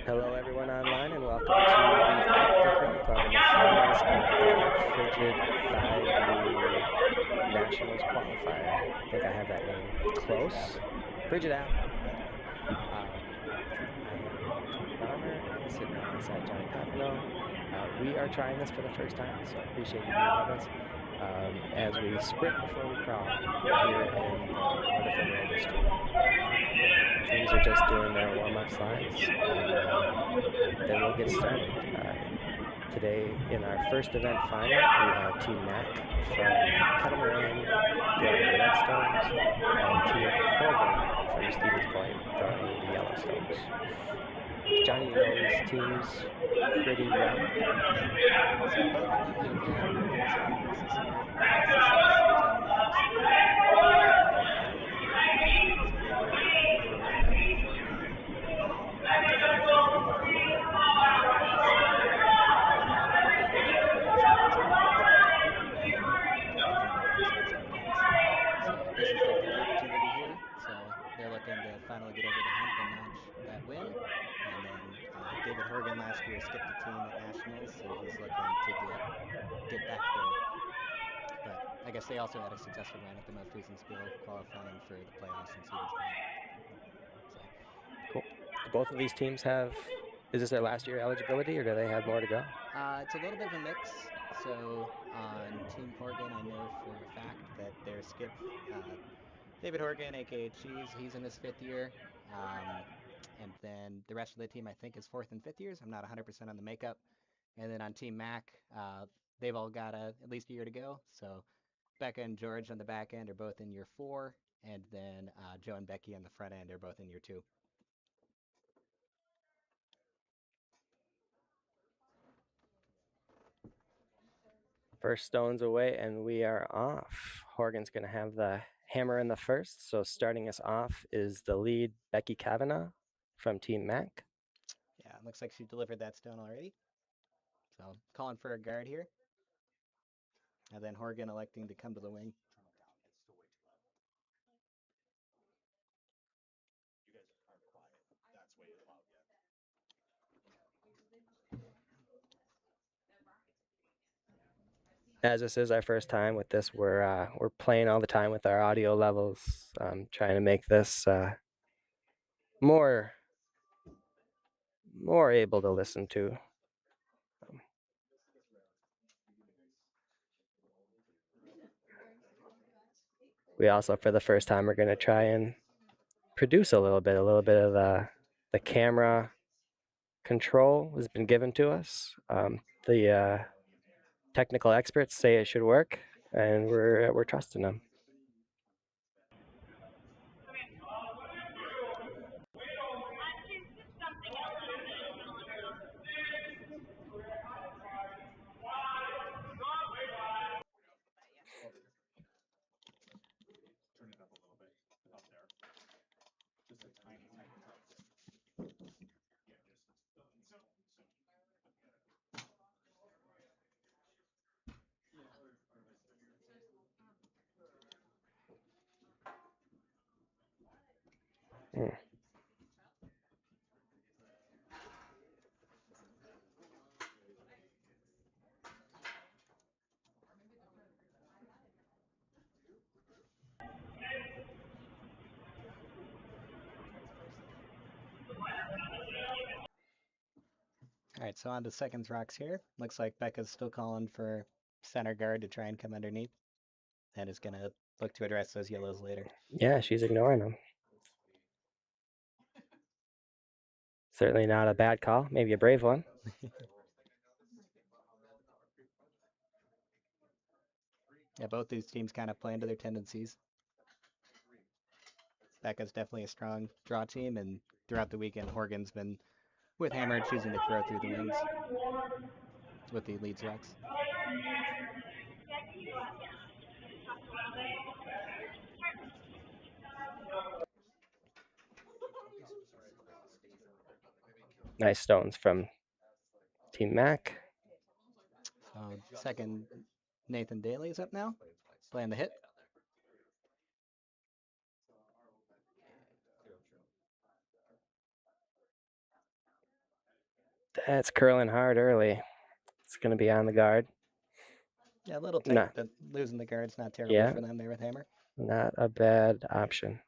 Hello everyone online and welcome to the Active Run Club in the finals of the Frigid 5U Nationals Qualifier. I think I have that name close. Frigid App. I am Tony Bomber, sitting alongside Johnny Papano. We are trying this for the first time, so I appreciate you being with us. As we sprint before we crawl here in the wonderful world of streaming. Teams are just doing their warm-up slides, and then we'll get started. Today, in our first event final, we have Team Mack from Catamaran throwing the Redstones, and Team Horgan from Stevens Point throwing the Yellowstones. Johnny knows teams pretty well. So both of them have had pretty solid years this year. This is Team Max. Their final of the year. So they were runner up beforehand, and they had their first qualifying event in the past year, and they had a pretty bad luck against Stevens Point and couldn't clean their Redstones out again. So this is their third opportunity here. So they're looking to finally get over the hump and notch that win. And then David Horgan last year skipped a team at Nationals, so he's looking to get back there. But I guess they also had a successful run at the most recent spiel, qualifying for the playoffs in Stevens Point. So Cool. Do both of these teams have? Is this their last year eligibility, or do they have more to go? It's a little bit of a mix. So on Team Horgan, I know for a fact that their skip, uh, David Horgan, aka Cheese, he's in his 5th year. Um, and then the rest of the team, I think, is fourth and 5th years. I'm not 100% on the makeup. And then on Team Mack, they've all got at least a year to go. So Becca and George on the back end are both in year 4, and then Joe and Becky on the front end are both in year 2. First stone's away, and we are off. Horgan's going to have the hammer in the first. So starting us off is the lead, Becky Kavanagh from Team Mack. Yeah, it looks like she delivered that stone already. So calling for a guard here. And then Horgan electing to come to the wing. As this is our first time with this, we're playing all the time with our audio levels, trying to make this more able to listen to. We also, for the first time, are going to try and produce a little bit of the camera control has been given to us. The technical experts say it should work, and we're trusting them. Mm. All right, so on to seconds rocks here. Looks like Becca's still calling for center guard to try and come underneath. And is going to look to address those yellows later. Yeah, she's ignoring them. Certainly not a bad call, maybe a brave one. Yeah, both these teams kind of play into their tendencies. Becca's definitely a strong draw team, and throughout the weekend, Horgan's been with hammer choosing to throw through the wings with the leads rocks. Nice stones from Team Mack. So second, Nathan Daly is up now, playing the hit. That's curling hard early. It's going to be on the guard. Yeah, a little tight, Nah. but losing the guard's not terrible Yeah. for them there with hammer. Not a bad option.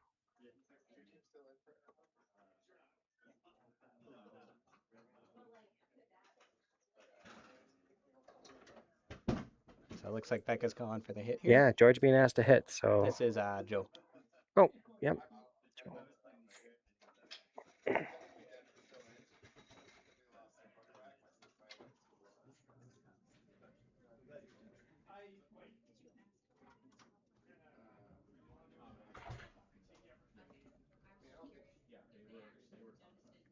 So it looks like Becca's calling for the hit here. Yeah, George being asked to hit, so. This is Joe. Oh, yep.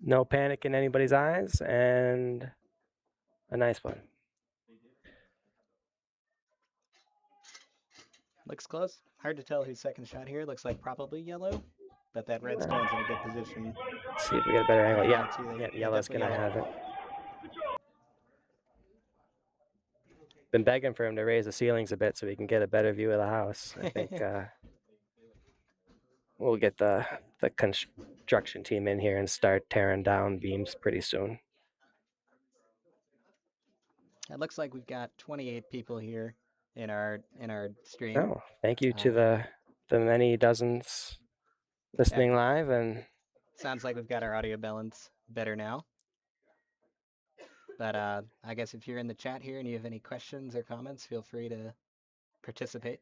No panic in anybody's eyes, and a nice one. Looks close. Hard to tell who's second shot here. Looks like probably yellow, but that red stone's in a good position. Let's see if we get a better angle. Yeah, Yeah, yellow's going to yellow. have it. Been begging for him to raise the ceilings a bit so we can get a better view of the house. I think we'll get the construction team in here and start tearing down beams pretty soon. It looks like we've got 28 people here in our stream. Oh, thank you to the many dozens listening live, and Sounds like we've got our audio balance better now. But I guess if you're in the chat here and you have any questions or comments, feel free to participate.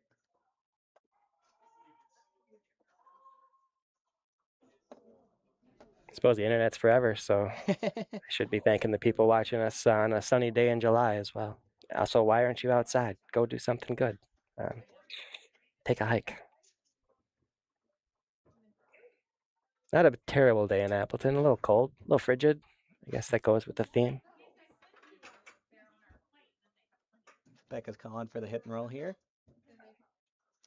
I suppose the internet's forever, so I should be thanking the people watching us on a sunny day in July as well. Also, why aren't you outside? Go do something good. Take a hike. Not a terrible day in Appleton. A little cold, a little frigid. I guess that goes with the theme. Becca's calling for the hit and roll here.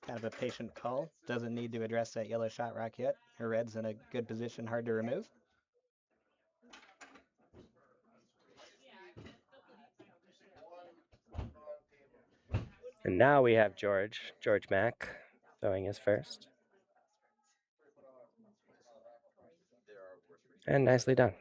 Kind of a patient call. Doesn't need to address that yellow shot rock yet. Her red's in a good position, hard to remove. And now we have George Mack, throwing his first. And nicely done.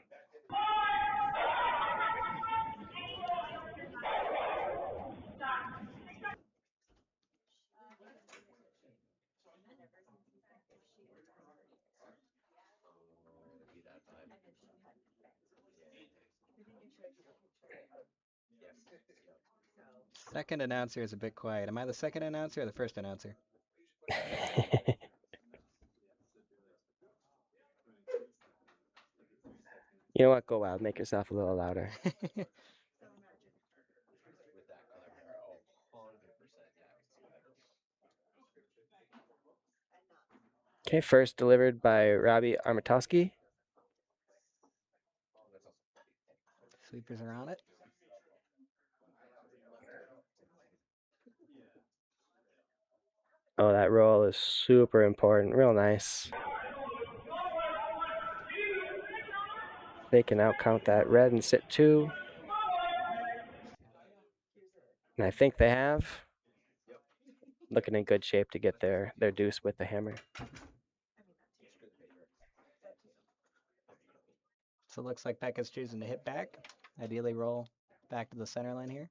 Second announcer is a bit quiet. Am I the second announcer or the first announcer? You know what? Go wild. Make yourself a little louder. Okay, first delivered by Robbie Armatowski. Sweepers are on it. Oh, that roll is super important. Real nice. They can outcount that red and sit 2. And I think they have. Looking in good shape to get their deuce with the hammer. So it looks like Becca's choosing to hit back. Ideally roll back to the center line here.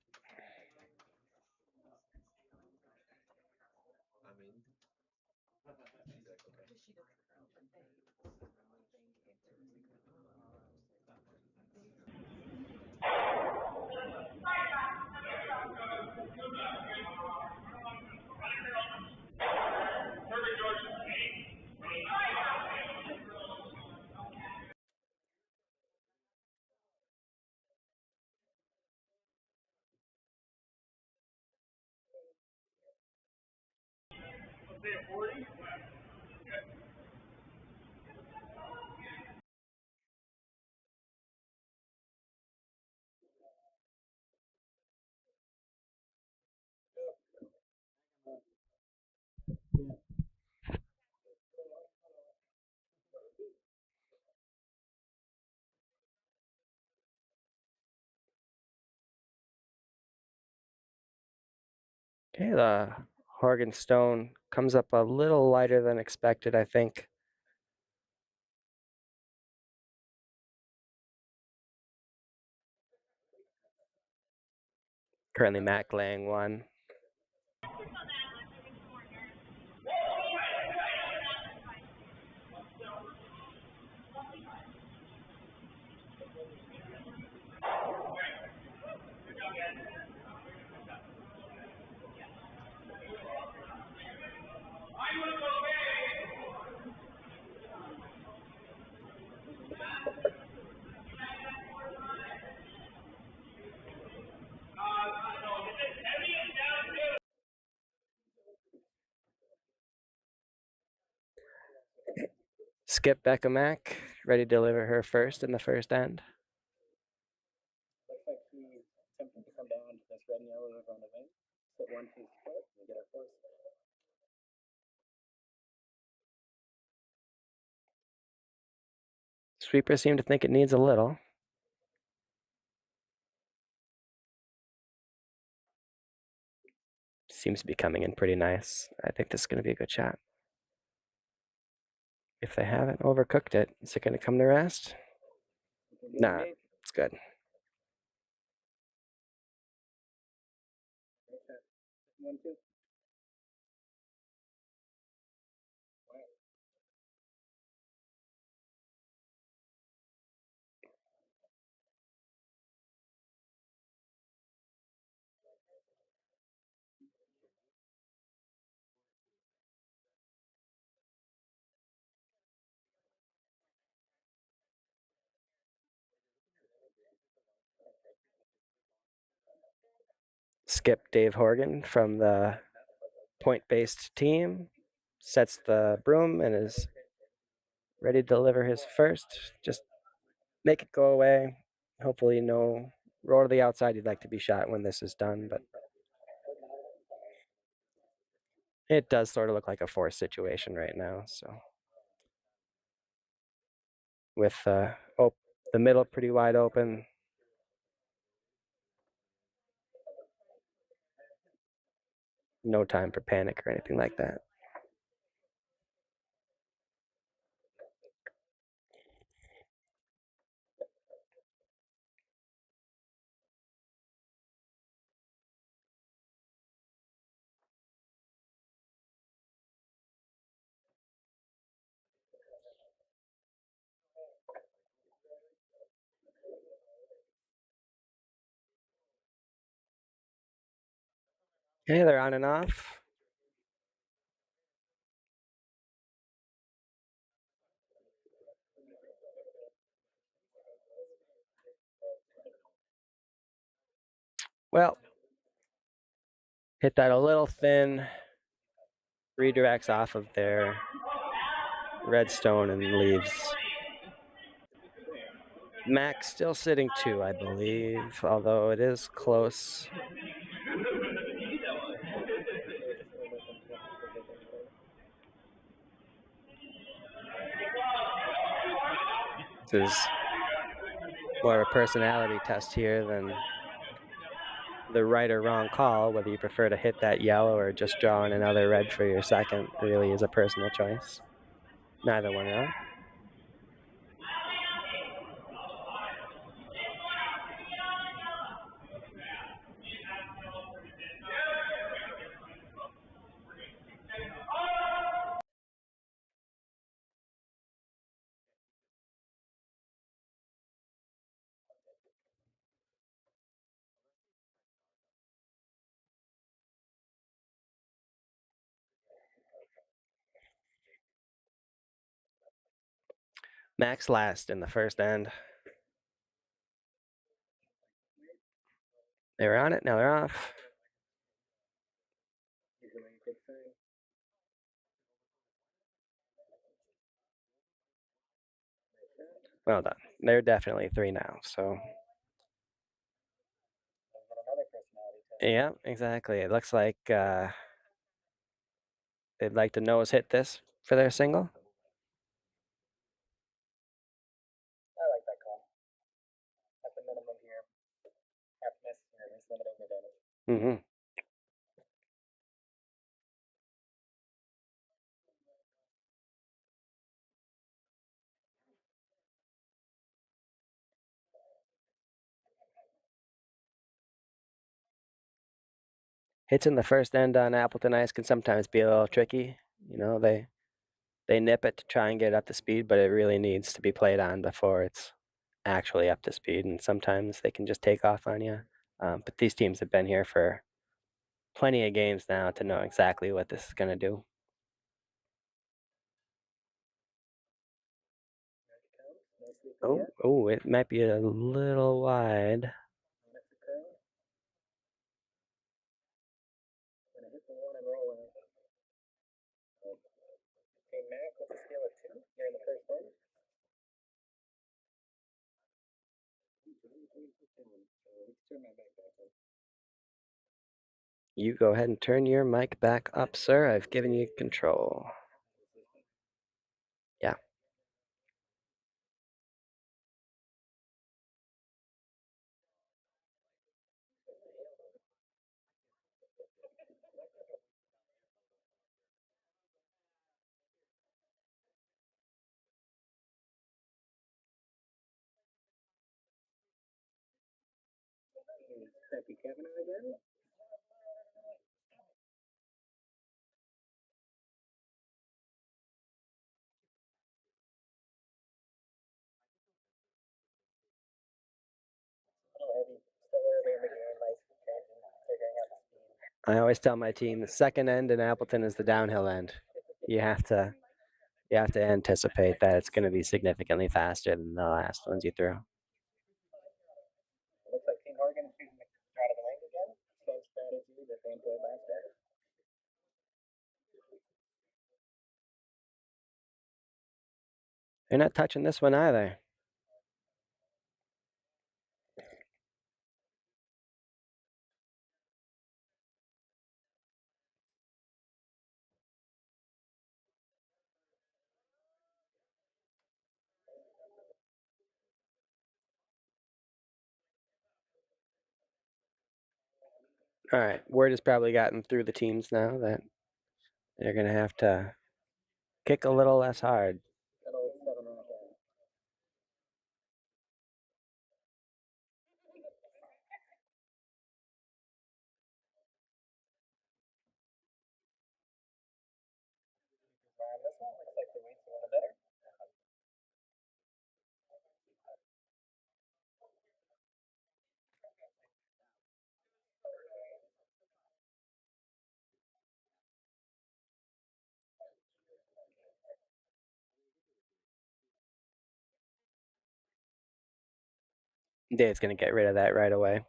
Okay, the Horgan stone comes up a little lighter than expected, I think. Currently Mack laying 1. Skip Becca Mack, ready to deliver her first in the first end. Looks like he's attempting to come down to this red and yellow over on the wing. Sit 1-2 split and get our first. Sweepers seem to think it needs a little. Seems to be coming in pretty nice. I think this is going to be a good shot. If they haven't overcooked it, is it going to come to rest? Nah, it's good. skip Dave Horgan from the point-based team sets the broom and is ready to deliver his first. Just make it go away. Hopefully no roll to the outside. You'd like to be shot when this is done, but it does sort of look like a forced situation right now. So with the middle pretty wide open. No time for panic or anything like that. Hey, they're on and off. Well, hit that a little thin. Redirects off of their redstone and leaves. Mack still sitting 2, I believe, although it is close. This is more of a personality test here than the right or wrong call. Whether you prefer to hit that yellow or just draw in another red for your second really is a personal choice. Neither one wrong. Max last in the first end. They were on it, now they're off. Well done. They're definitely 3 now, so. Yeah, exactly. It looks like they'd like to nose hit this for their single. I like that call. At the minimum here, half necessary, at least limiting the damage. Mm-hmm. Hits in the first end on Appleton Ice can sometimes be a little tricky. You know, they nip it to try and get it up to speed, but it really needs to be played on before it's actually up to speed. And sometimes they can just take off on you. But these teams have been here for plenty of games now to know exactly what this is going to do. Oh, it might be a little wide. Mack with a scale of 2 here in the first end. You go ahead and turn your mic back up, sir. I've given you control. Yeah. Again? I always tell my team the second end in Appleton is the downhill end. You have to anticipate that it's going to be significantly faster than the last ones you threw. Looks like Team Horgan choosing to out of the lane again. Same You're not touching this one either. All right, word has probably gotten through the teams now that they're going to have to kick a little less hard. Dave's going to get rid of that right away.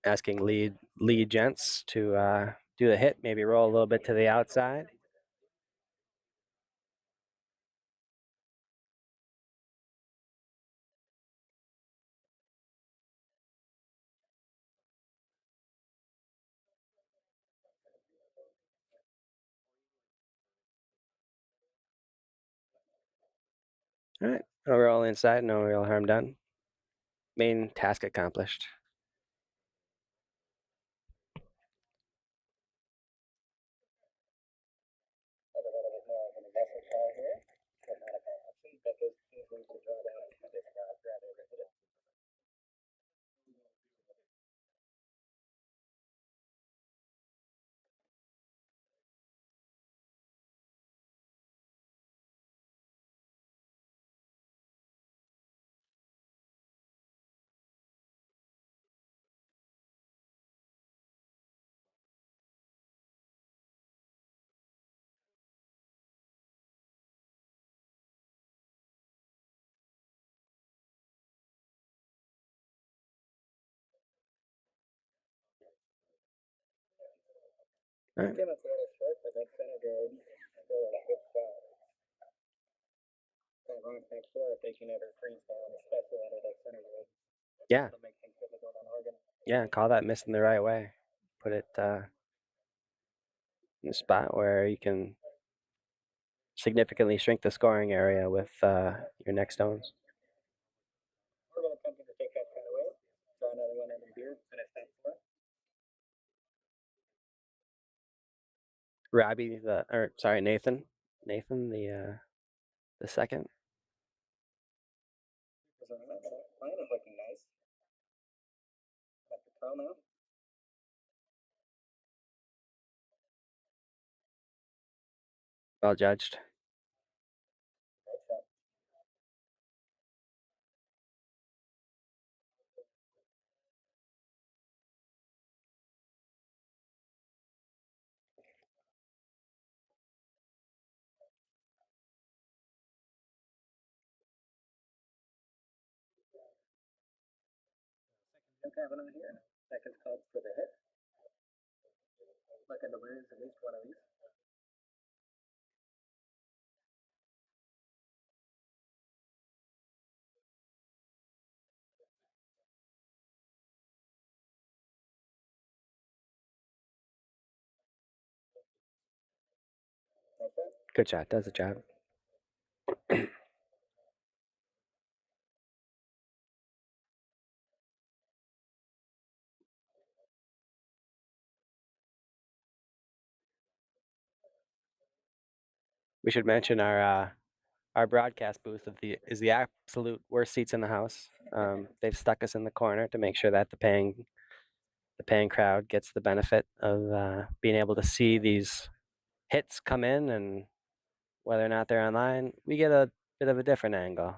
Asking lead gents to do the hit, maybe roll a little bit to the outside. All right, overall inside, no real harm done. Main task accomplished. All right. Yeah. Yeah, call that missing the right way. Put it in a spot where you can significantly shrink the scoring area with your next stones. Robbie, Nathan, the second. Well judged. Good shot. Does the job. We should mention our broadcast booth is the absolute worst seats in the house. They've stuck us in the corner to make sure that the paying crowd gets the benefit of being able to see these hits come in, and whether or not they're online, we get a bit of a different angle.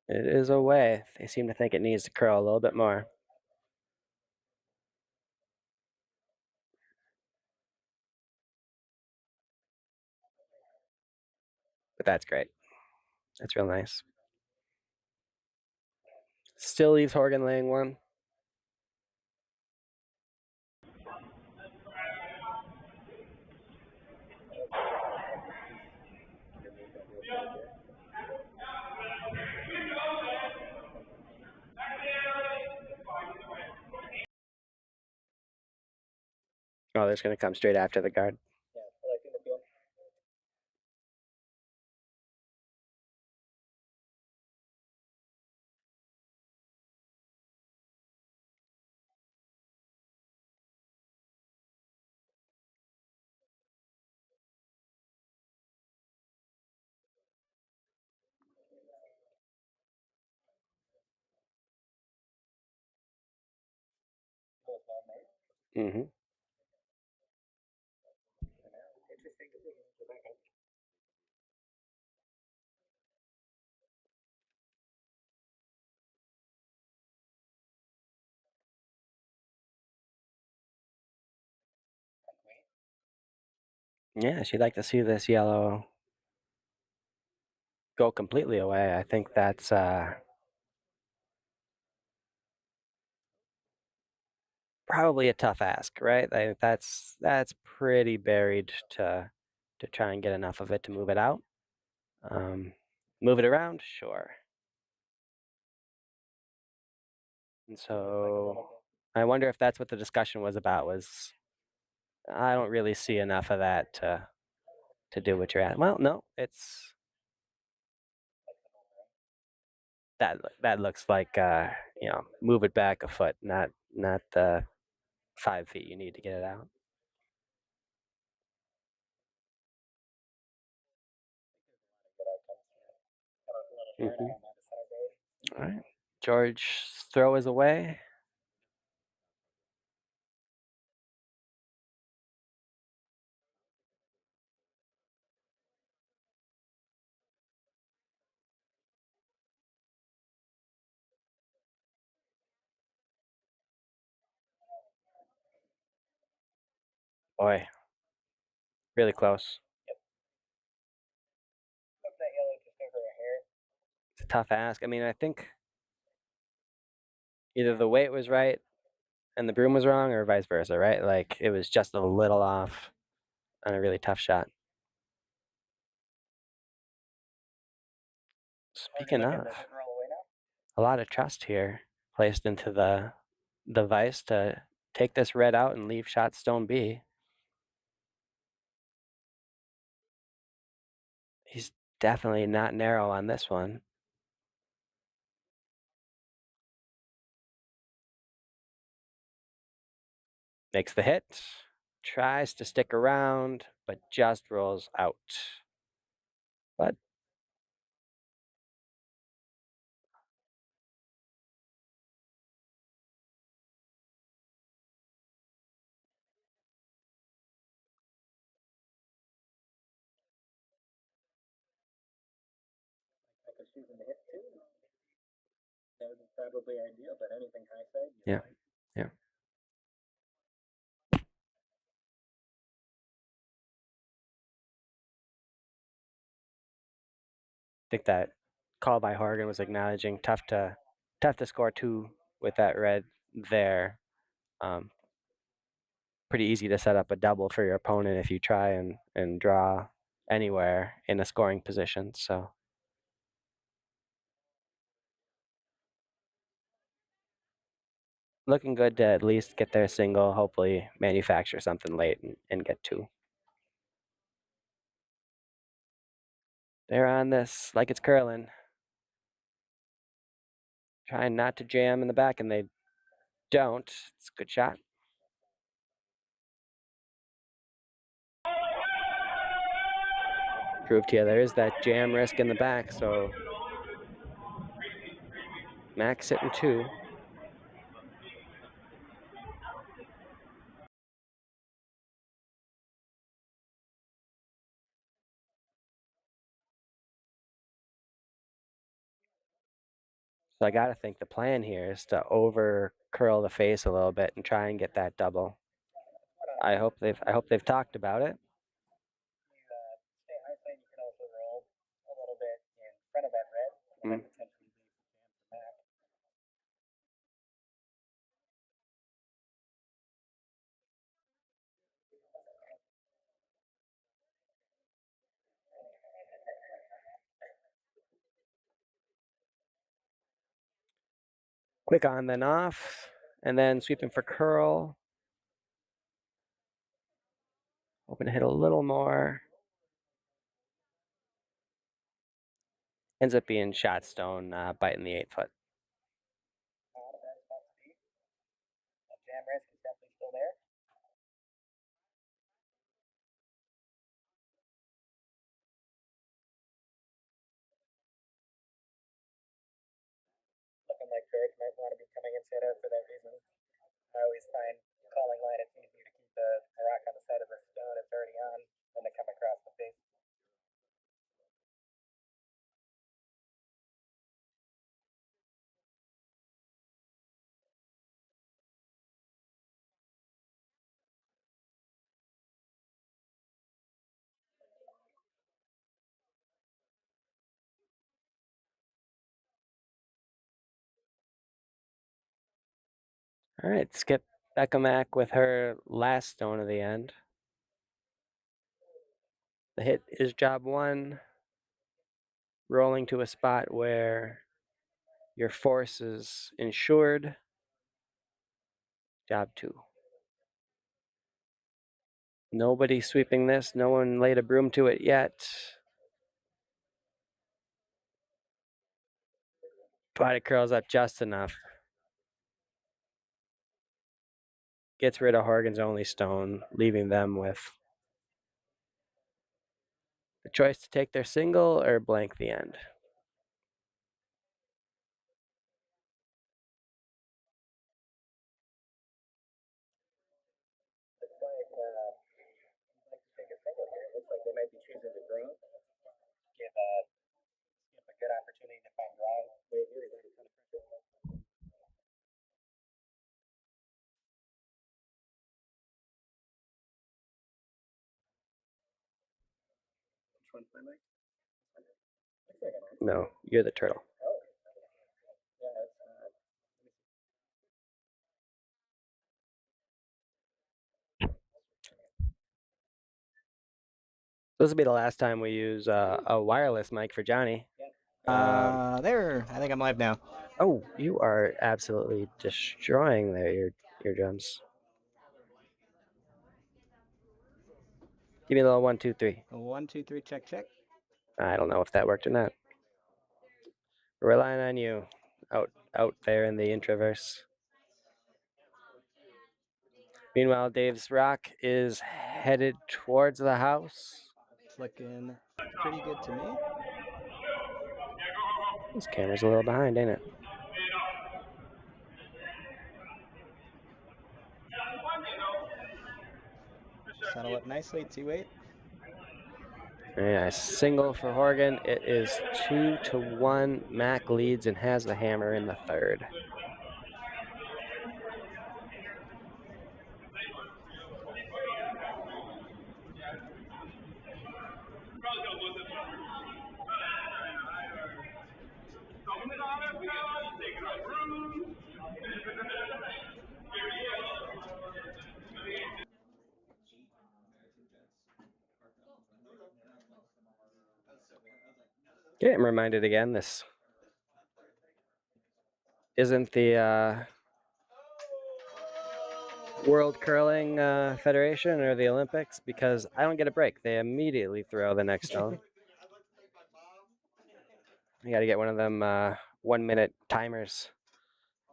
It is away. They seem to think it needs to curl a little bit more. But that's great. That's real nice. Still leaves Horgan laying one. Oh, they're just going to come straight after the guard. Mm-hmm. Yeah, she'd like to see this yellow go completely away. I think that's probably a tough ask, right? That's pretty buried to try and get enough of it to move it out. Move it around, sure. And so I wonder if that's what the discussion was about. Was I don't really see enough of that to do what you're at. Well, no, it's that looks like move it back a foot, not the 5 feet you need to get it out. Mm-hmm. All right, George throw is away. Boy, really close. It's a tough ask. I mean, I think either the weight was right and the broom was wrong, or vice versa, right? Like it was just a little off on a really tough shot. Speaking of, a lot of trust here placed into the vice to take this red out and leave shot stone B. He's definitely not narrow on this one. Makes the hit, tries to stick around, but just rolls out. But yeah, yeah. I think that call by Horgan was acknowledging tough to score 2 with that red there. Pretty easy to set up a double for your opponent if you try and draw anywhere in a scoring position. So looking good to at least get their single, hopefully manufacture something late and get 2. They're on this like it's curling. Trying not to jam in the back, and they don't. It's a good shot. Proved here there is that jam risk in the back, so Mack sitting 2. So I got to think the plan here is to over curl the face a little bit and try and get that double. I hope they've talked about it. Stay high side, you can also roll a little bit in front of that red, and that potentially leaves the jam for Mack. Quick on, then off, and then sweeping for curl. Hoping to hit a little more. Ends up being shot stone, biting the 8-foot. Jam risk is definitely still there. Looking like George might want to be coming inside out for that reason. I always find calling line, it's easier to keep the rock on the side of the stone it's already on than to come across the face. All right, skip Becca Mack with her last stone of the end. The hit is job 1, rolling to a spot where your force is insured. Job 2. Nobody sweeping this. No one laid a broom to it yet. But it curls up just enough. Gets rid of Horgan's only stone, leaving them with the choice to take their single or blank the end. Looks like he'd like to take a single here. It looks like they might be choosing to draw. Give Skip a good opportunity to find draw. Wait here, he's under a ton of pressure. Which one's my mic? Looks like I'm on. No, you're the turtle. Oh. Yeah, it's This will be the last time we use a wireless mic for Johnny. there. I think I'm live now. Oh, you are absolutely destroying their eardrums. Give me a little 1, 2, 3. 1, 2, 3, check, check. I don't know if that worked or not. We're relying on you out there in the introverse. Meanwhile, Dave's rock is headed towards the house. It's looking pretty good to me. This camera's a little behind, ain't it? Settle it nicely, 2-8. Very nice. Single for Horgan. It is 2-1. Mack leads and has the hammer in the third. Okay, I'm reminded again, this isn't the World Curling Federation or the Olympics, because I don't get a break. They immediately throw the next stone. You got to get one of them 1-minute timers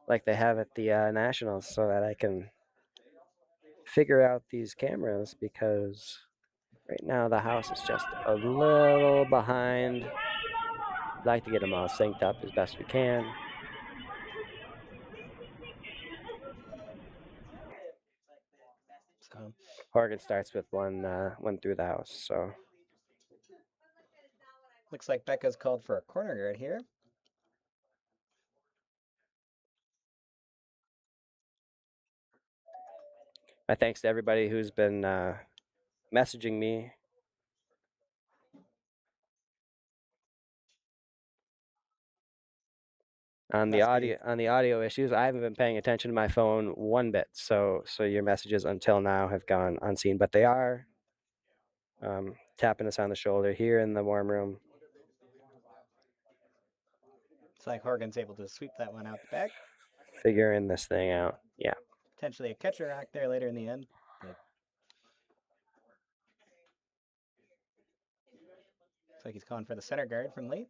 like they have at the Nationals so that I can figure out these cameras, because right now the house is just a little behind. I'd like to get them all synced up as best we can. So Horgan starts with one through the house, so looks like Becca's called for a corner guard here. My thanks to everybody who's been messaging me on the audio issues. I haven't been paying attention to my phone one bit, so your messages until now have gone unseen, but they are tapping us on the shoulder here in the warm room. It's like Horgan's able to sweep that one out the back. Figuring this thing out. Yeah. Potentially a catcher rack there later in the end, but looks like he's calling for the center guard from late.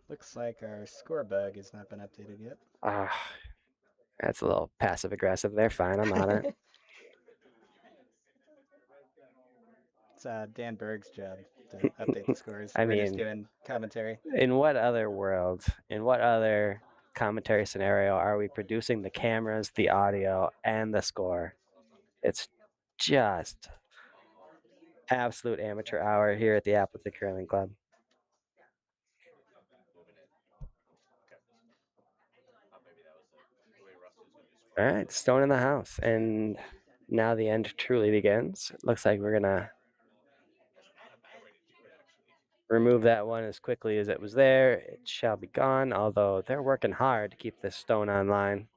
Looks like our score bug has not been updated yet. That's a little passive aggressive. They're fine. I'm on it. It's Dan Berg's job to update the scores. I We're just mean, doing commentary. in what other world, in what other commentary scenario are we producing the cameras, the audio, and the score? It's just absolute amateur hour here at the Appleton Curling Club. All right, Stone in the house, and now the end truly begins. It looks like we're gonna remove that one as quickly as it was there. It shall be gone, although they're working hard to keep this stone online.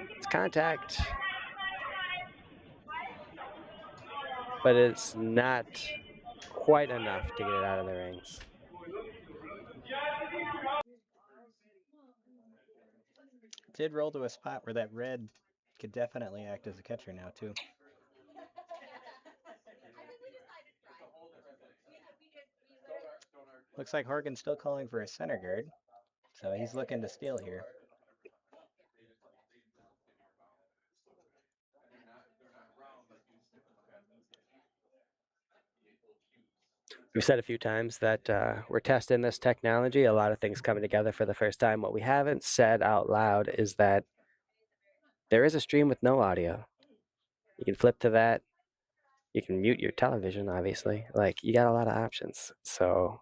It's contact, but it's not quite enough to get it out of the rings. Did roll to a spot where that red could definitely act as a catcher now too. Looks like Horgan's still calling for a center guard, so he's looking to steal here. We've said a few times that we're testing this technology, a lot of things coming together for the first time. What we haven't said out loud is that there is a stream with no audio. You can flip to that. You can mute your television, obviously. Like, you got a lot of options. So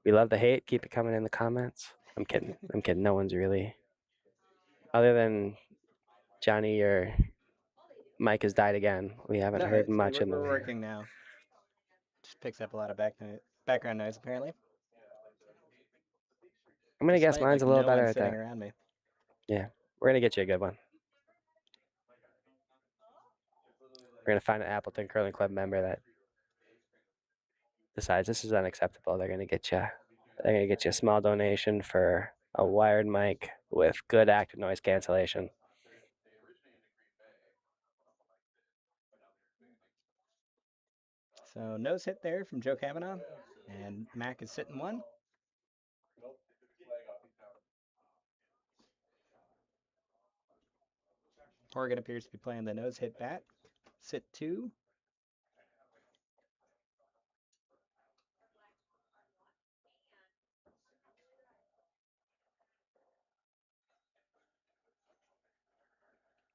we love the hate. Keep it coming in the comments. I'm kidding. I'm kidding. No one's really, other than Johnny or Mike has died again. We haven't heard much in the. We're working now. Just picks up a lot of background noise apparently. I'm gonna guess mine's a little better at sitting that. around me. Yeah, we're gonna get you a good one. We're gonna find an Appleton Curling Club member that decides this is unacceptable. They're gonna get you. They're gonna get you a small donation for a wired mic with good active noise cancellation. So nose hit there from Joe Kavanaugh, and Mack is sitting one. Horgan appears to be playing the nose hit bat. Sit two.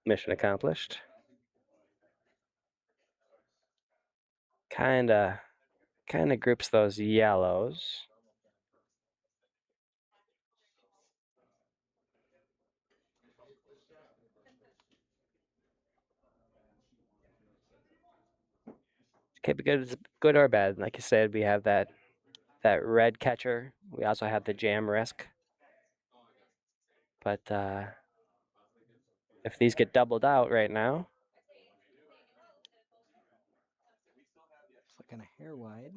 Mission accomplished. Kinda groups those yellows. Could be good or bad. Like you said, we have that red catcher. We also have the jam risk. But if these get doubled out right now, it's looking a hair wide.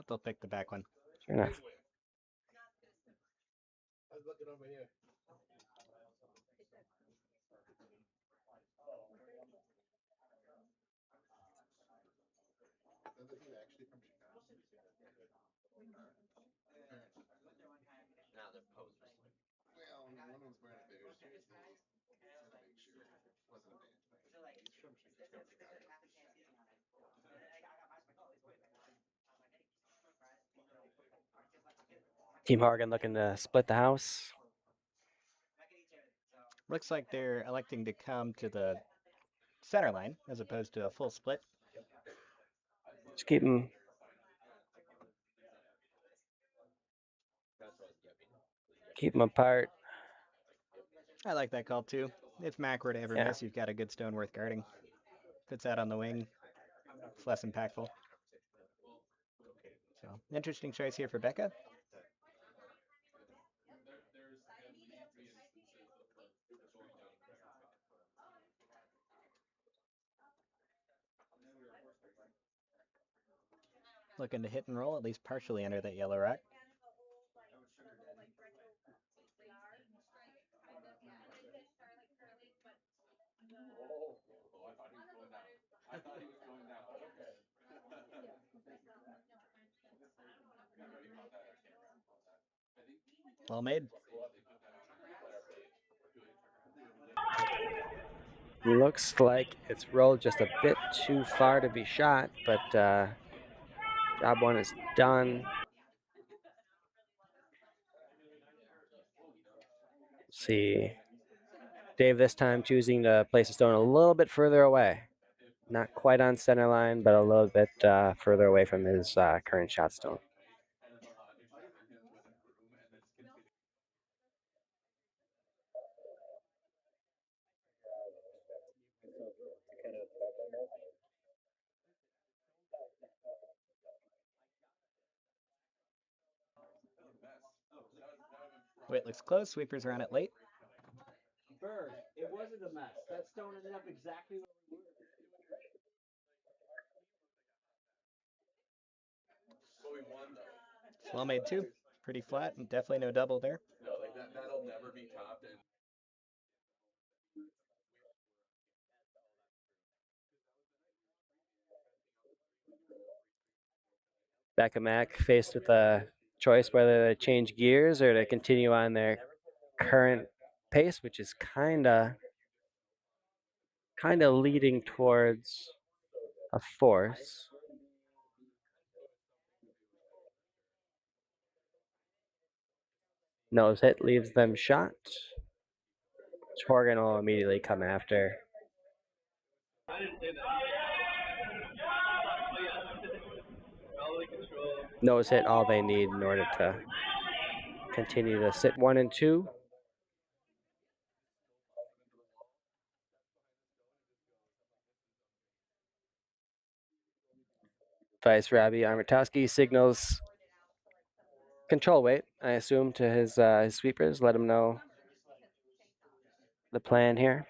They'll pick the back one. Sure enough. Team Horgan looking to split the house. Looks like they're electing to come to the center line as opposed to a full split. Just keep them. Keep them apart. I like that call too. If Mack were to ever Yeah. miss, you've got a good stone worth guarding. If it's out on the wing, it's less impactful. So, interesting choice here for Becca. Looking to hit and roll, at least partially under that yellow rack. Well made. Looks like it's rolled just a bit too far to be shot, but job one is done. Let's see. Dave this time choosing to place a stone a little bit further away. Not quite on center line, but a little bit further away from his current shot stone. Wait, looks close. Sweepers are on it late. Bird, it wasn't a mess. That stone ended up exactly where we wanted it. It's well made too. Pretty flat and definitely no double there. That'll never be topped. And Becca Mack faced with a choice whether to change gears or to continue on their current pace, which is kind of leading towards a force. Nose hit leaves them shot. Horgan will immediately come after. Nose hit all they need in order to continue to sit 1 and 2. Vice Rabbi Armatowski signals control weight, I assume, to his sweepers. Let him know the plan here.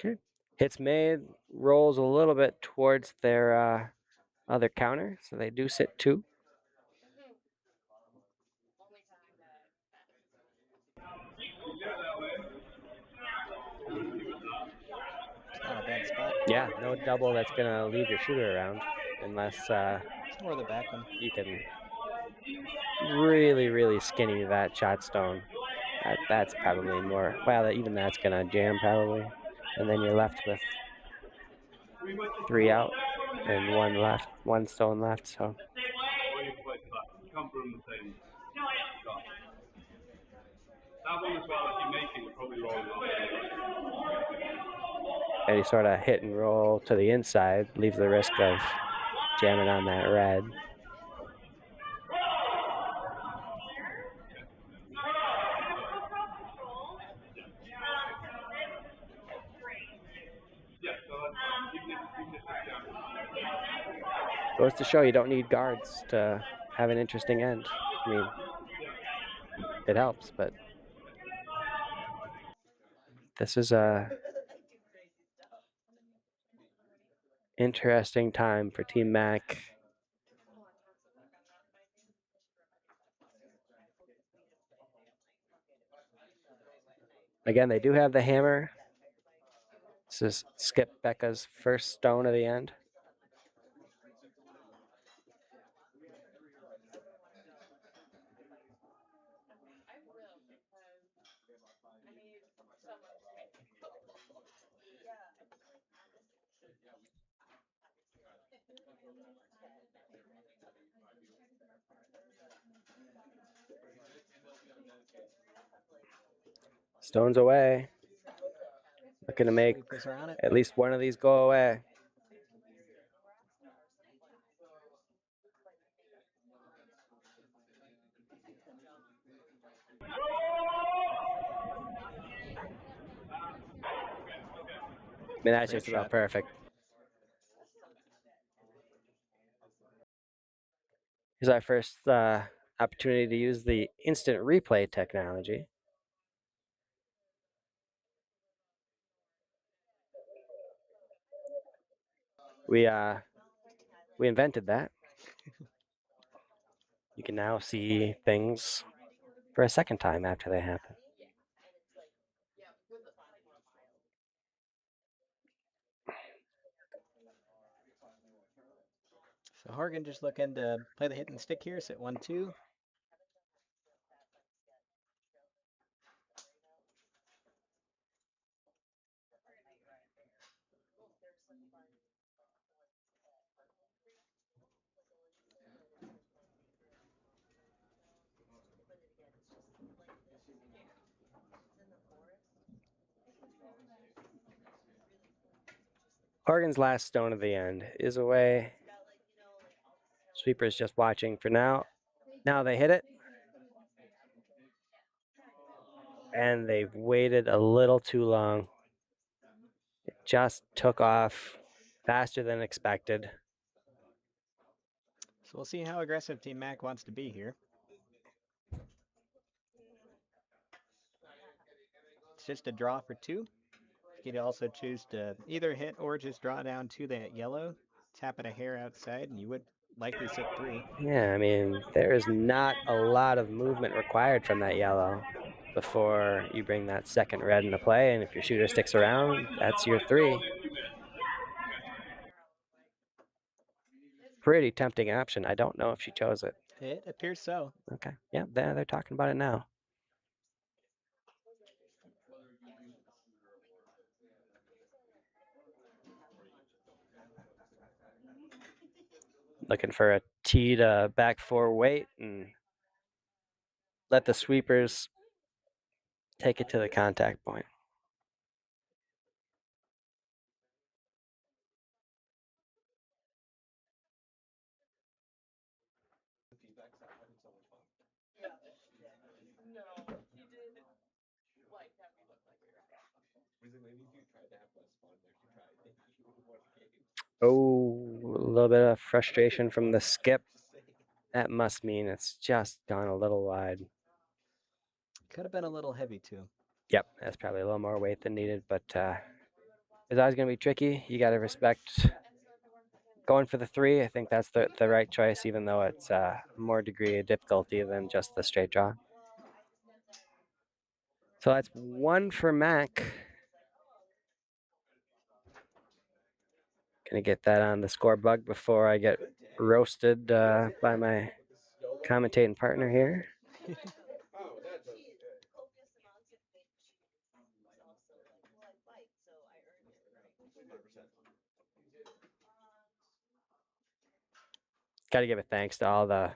Okay. Hits made, rolls a little bit towards their other counter, so they do sit 2. It's not a bad spot. Yeah, no double that's going to leave your shooter around unless Or the back one. you can really, really skinny that shot stone. That's probably more, well, even that's going to jam probably. And then you're left with 3 out and 1 left, 1 stone left, so. Any sort of hit and roll to the inside leaves the risk of jamming on that red. Goes to show you don't need guards to have an interesting end. I mean, it helps, but this is a Interesting time for Team Mack. Again, they do have the hammer. This is Skip Becca's first stone of the end. Stones away. Looking to make Sweepers are on it. at least one of these go away. I mean, that's Great just about shot. perfect. Here's our first opportunity to use the instant replay technology. We invented that. You can now see things for a second time after they happen. So Horgan just looking to play the hit and stick here, sit 1-2. Horgan's last stone of the end is away. Sweeper's just watching for now. Now they hit it. And they've waited a little too long. It just took off faster than expected. So we'll see how aggressive Team Mack wants to be here. It's just a draw for 2. You could also choose to either hit or just draw down to that yellow, tap it a hair outside, and you would likely sit 3. Yeah, I mean, there is not a lot of movement required from that yellow before you bring that second red into play, and if your shooter sticks around, that's your 3. Pretty tempting option. I don't know if she chose it. It appears so. Okay, yeah, they're talking about it now. Looking for a tee to back 4 weight and let the sweepers take it to the contact point. Oh, a little bit of frustration from the skip. That must mean it's just gone a little wide. Could have been a little heavy too. Yep, that's probably a little more weight than needed, but it's always going to be tricky. You got to respect going for the 3. I think that's the right choice, even though it's more degree of difficulty than just the straight draw. So that's 1 for Mack. Gonna get that on the score bug before I get roasted by my commentating partner here. Got to give a thanks to all the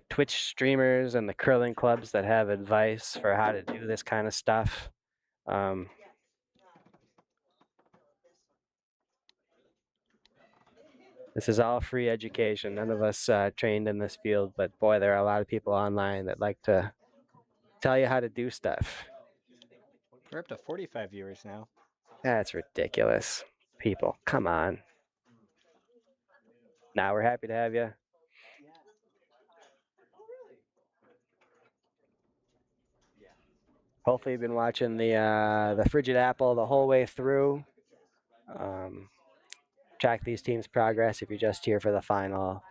Twitch streamers and the curling clubs that have advice for how to do this kind of stuff. This is all free education. None of us trained in this field, but boy, there are a lot of people online that like to tell you how to do stuff. We're up to 45 viewers now. That's ridiculous. People, come on. Now we're happy to have you. Hopefully you've been watching the Frigid Apple the whole way through. track these teams' progress if you're just here for the final.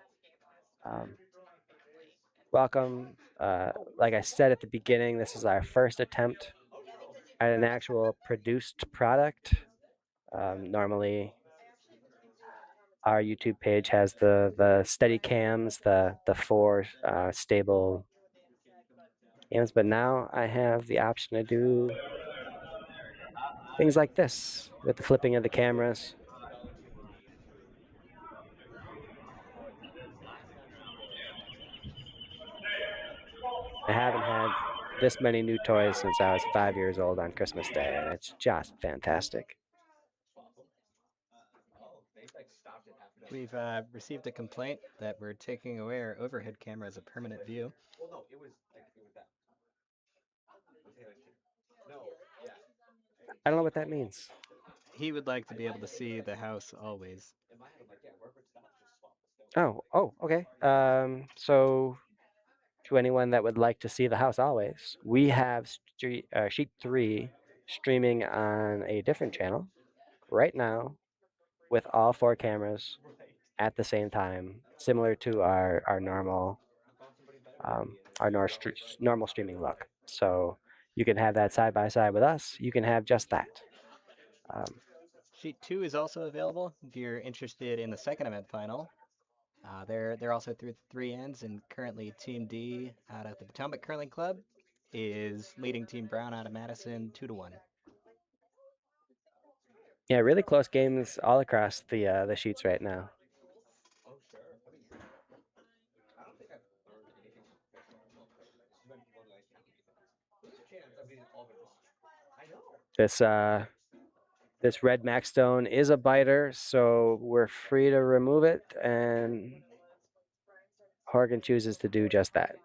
Welcome. Like I said at the beginning, this is our first attempt at an actual produced product. Normally, our YouTube page has the steady cams, the four stable cams, but now I have the option to do things like this with the flipping of the cameras. I haven't had this many new toys since I was 5 years old on Christmas Day, and it's just fantastic. We've received a complaint that we're taking away our overhead camera as a permanent view. I don't know what that means. He would like to be able to see the house always. Oh, okay. So to anyone that would like to see the house always, we have Sheet 3 streaming on a different channel right now with all four cameras at the same time, similar to our normal normal streaming look. So you can have that side by side with us. You can have just that. Sheet 2 is also available if you're interested in the second event final. They're also through 3 ends, and currently Team D out of the Potomac Curling Club is leading Team Brown out of Madison 2-1. Yeah, really close games all across the sheets right now. This red Mack stone is a biter, so we're free to remove it, and Horgan chooses to do just that.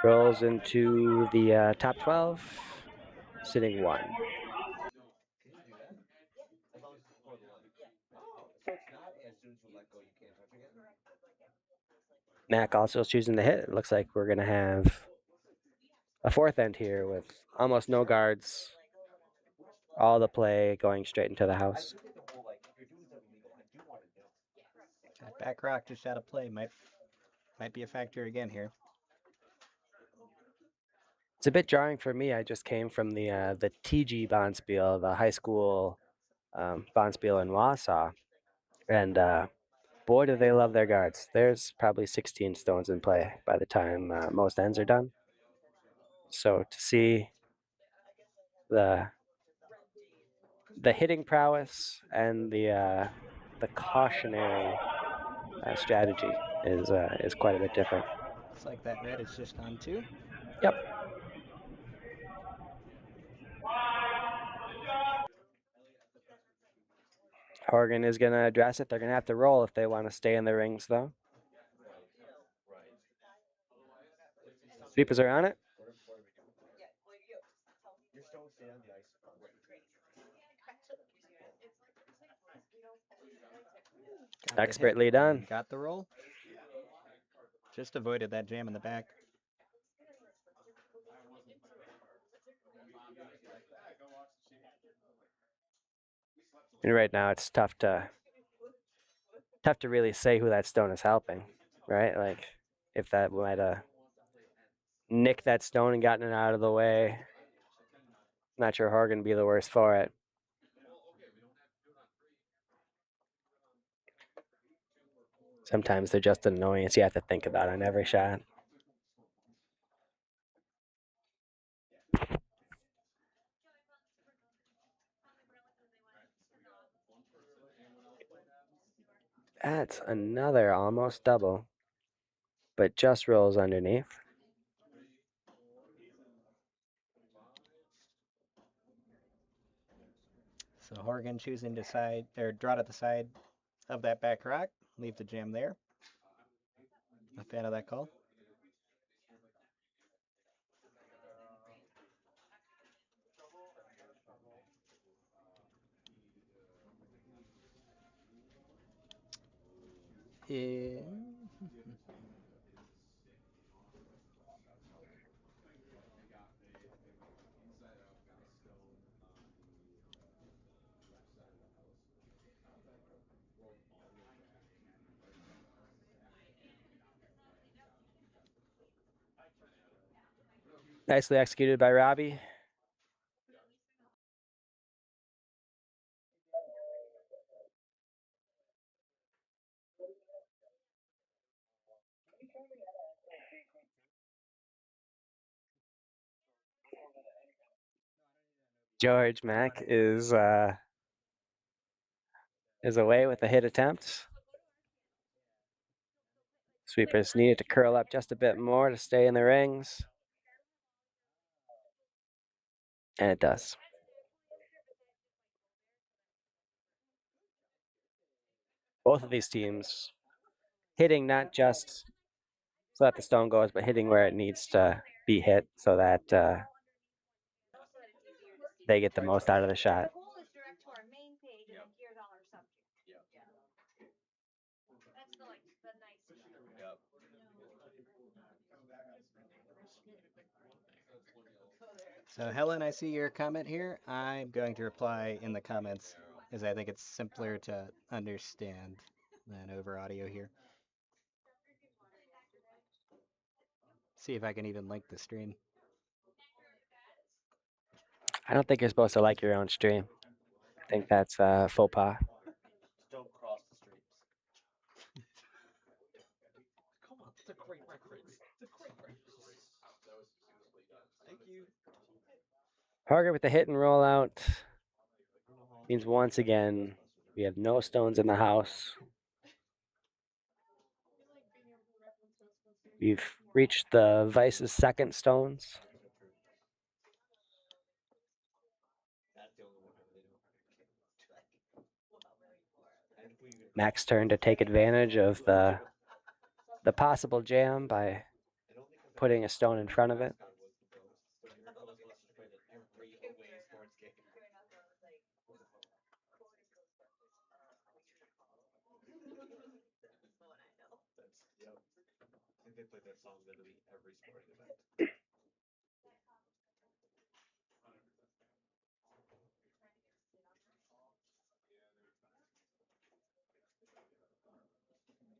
Rolls into the top 12, sitting 1. Mack also choosing to hit. It looks like we're going to have a fourth end here with almost no guards. All the play going straight into the house. That back rock just out of play might be a factor again here. It's a bit jarring for me. I just came from the TG Bonspiel, the high school Bonspiel in Wausau, and boy, do they love their guards. There's probably 16 stones in play by the time most ends are done. So to see the hitting prowess and the cautionary strategy is quite a bit different. Looks like that red is just on 2. Yep. Horgan is going to address it. They're going to have to roll if they want to stay in the rings, though. Sweepers are on it. Expertly done. Got the roll. Just avoided that jam in the back. And right now it's tough to really say who that stone is helping, right? Like if that might have nicked that stone and gotten it out of the way. Not sure Horgan would be the worst for it. Sometimes they're just an annoyance you have to think about on every shot. That's another almost double, but just rolls underneath. So Horgan choosing to side or draw to the side of that back rock, leave the jam there. A fan of that call. Yeah. Nicely executed by Robbie. George Mack is away with a hit attempt. Sweepers needed to curl up just a bit more to stay in the rings. And it does. Both of these teams hitting not just so that the stone goes, but hitting where it needs to be hit so that they get the most out of the shot. So Helen, I see your comment here. I'm going to reply in the comments as I think it's simpler to understand than over audio here. See if I can even link the stream. I don't think you're supposed to like your own stream. I think that's faux pas. Don't cross the streams. Come on, it's a great reference. It's a great reference. Thank you. Horgan with the hit and roll out means once again we have no stones in the house. We've reached the Vice's second stones. Mack's turn to take advantage of the possible jam by putting a stone in front of it.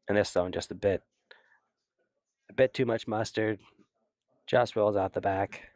And this stone just a bit too much mustard. Just rolls out the back.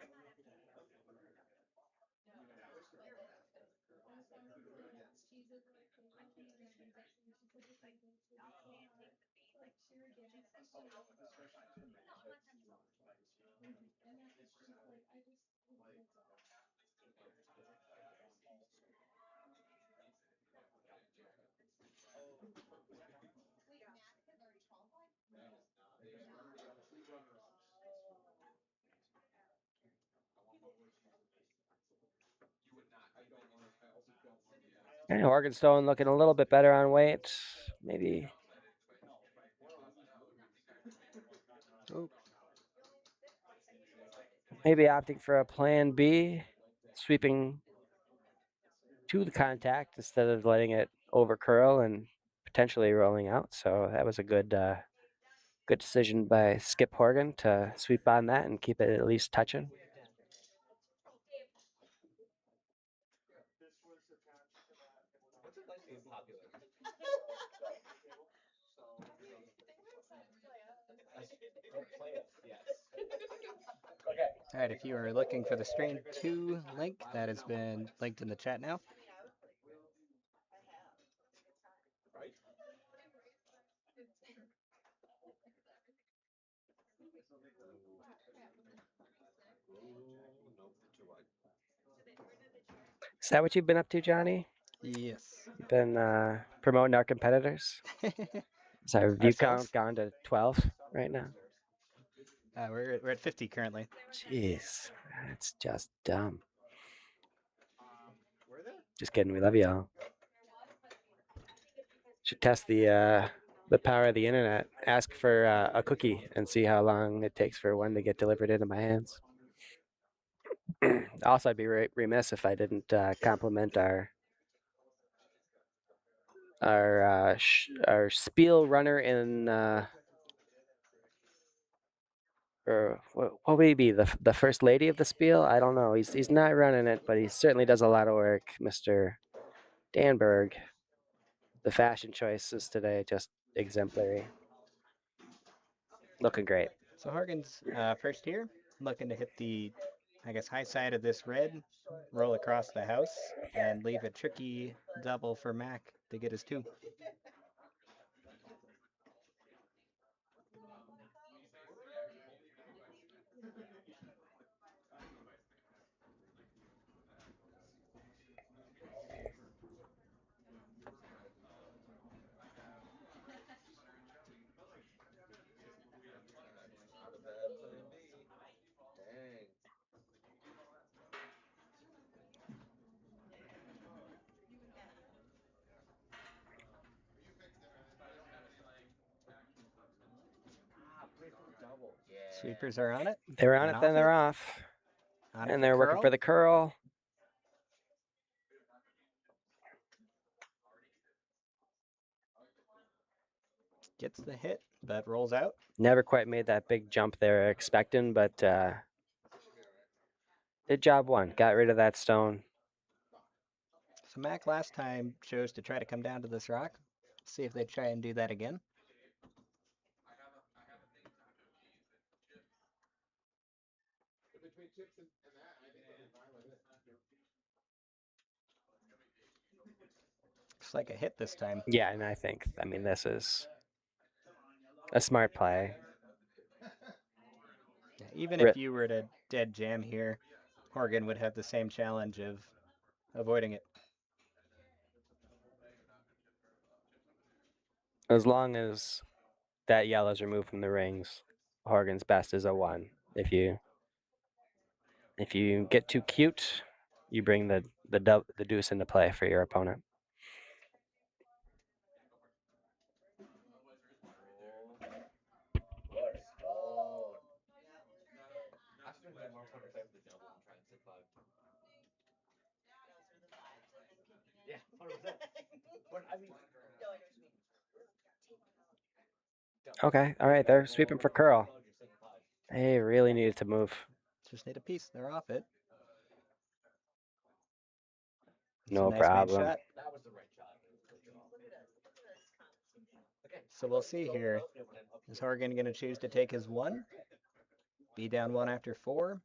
And Horgan stone looking a little bit better on weight. Maybe. Oh. Maybe opting for a plan B, sweeping to the contact instead of letting it over curl and potentially rolling out. So that was a good decision by Skip Horgan to sweep on that and keep it at least touching. All right, if you are looking for the Strain 2 link, that has been linked in the chat now. Is that what you've been up to, Johnny? Yes. You've been promoting our competitors? Is our view count gone to 12 right now? We're at 50 currently. Jeez, that's just dumb. Just kidding. We love y'all. Should test the power of the internet. Ask for a cookie and see how long it takes for one to get delivered into my hands. Also, I'd be remiss if I didn't compliment our Spiel runner in or what would he be, the first lady of the Spiel? I don't know. He's not running it, but he certainly does a lot of work, Mr. Danberg. The fashion choices today just exemplary. Looking great. So Horgan's first here. looking to hit the, I guess, high side of this red, roll across the house, and leave a tricky double for Mack to get his 2. Not a bad plan B. Dang. Double. Yeah. Sweepers are on it. They're on and it, then off they're it. off. On it And for they're working curl. for the curl. Gets the hit, but rolls out. Never quite made that big jump they were expecting, but did job one. Got rid of that stone. So Mack last time chose to try to come down to this rock. See if they try and do that again. Between chips and that, I think I'm fine with it. Looks like a hit this time. Yeah, and I mean, this is a smart play. Yeah, even if you were to dead jam here, Horgan would have the same challenge of avoiding it. As long as that yellow's removed from the rings, Horgan's best is a 1. If you get too cute, you bring the deuce into play for your opponent. I should have been more fun to play for the double and try and sit 5. Yeah, 100%. But I mean, Okay, all right, they're sweeping for curl. They really needed to move. Just need a piece. They're off it. It's No a nice made problem. shot. that was the right shot. So we'll see here. Is Horgan going to choose to take his 1? Be down 1 after 4?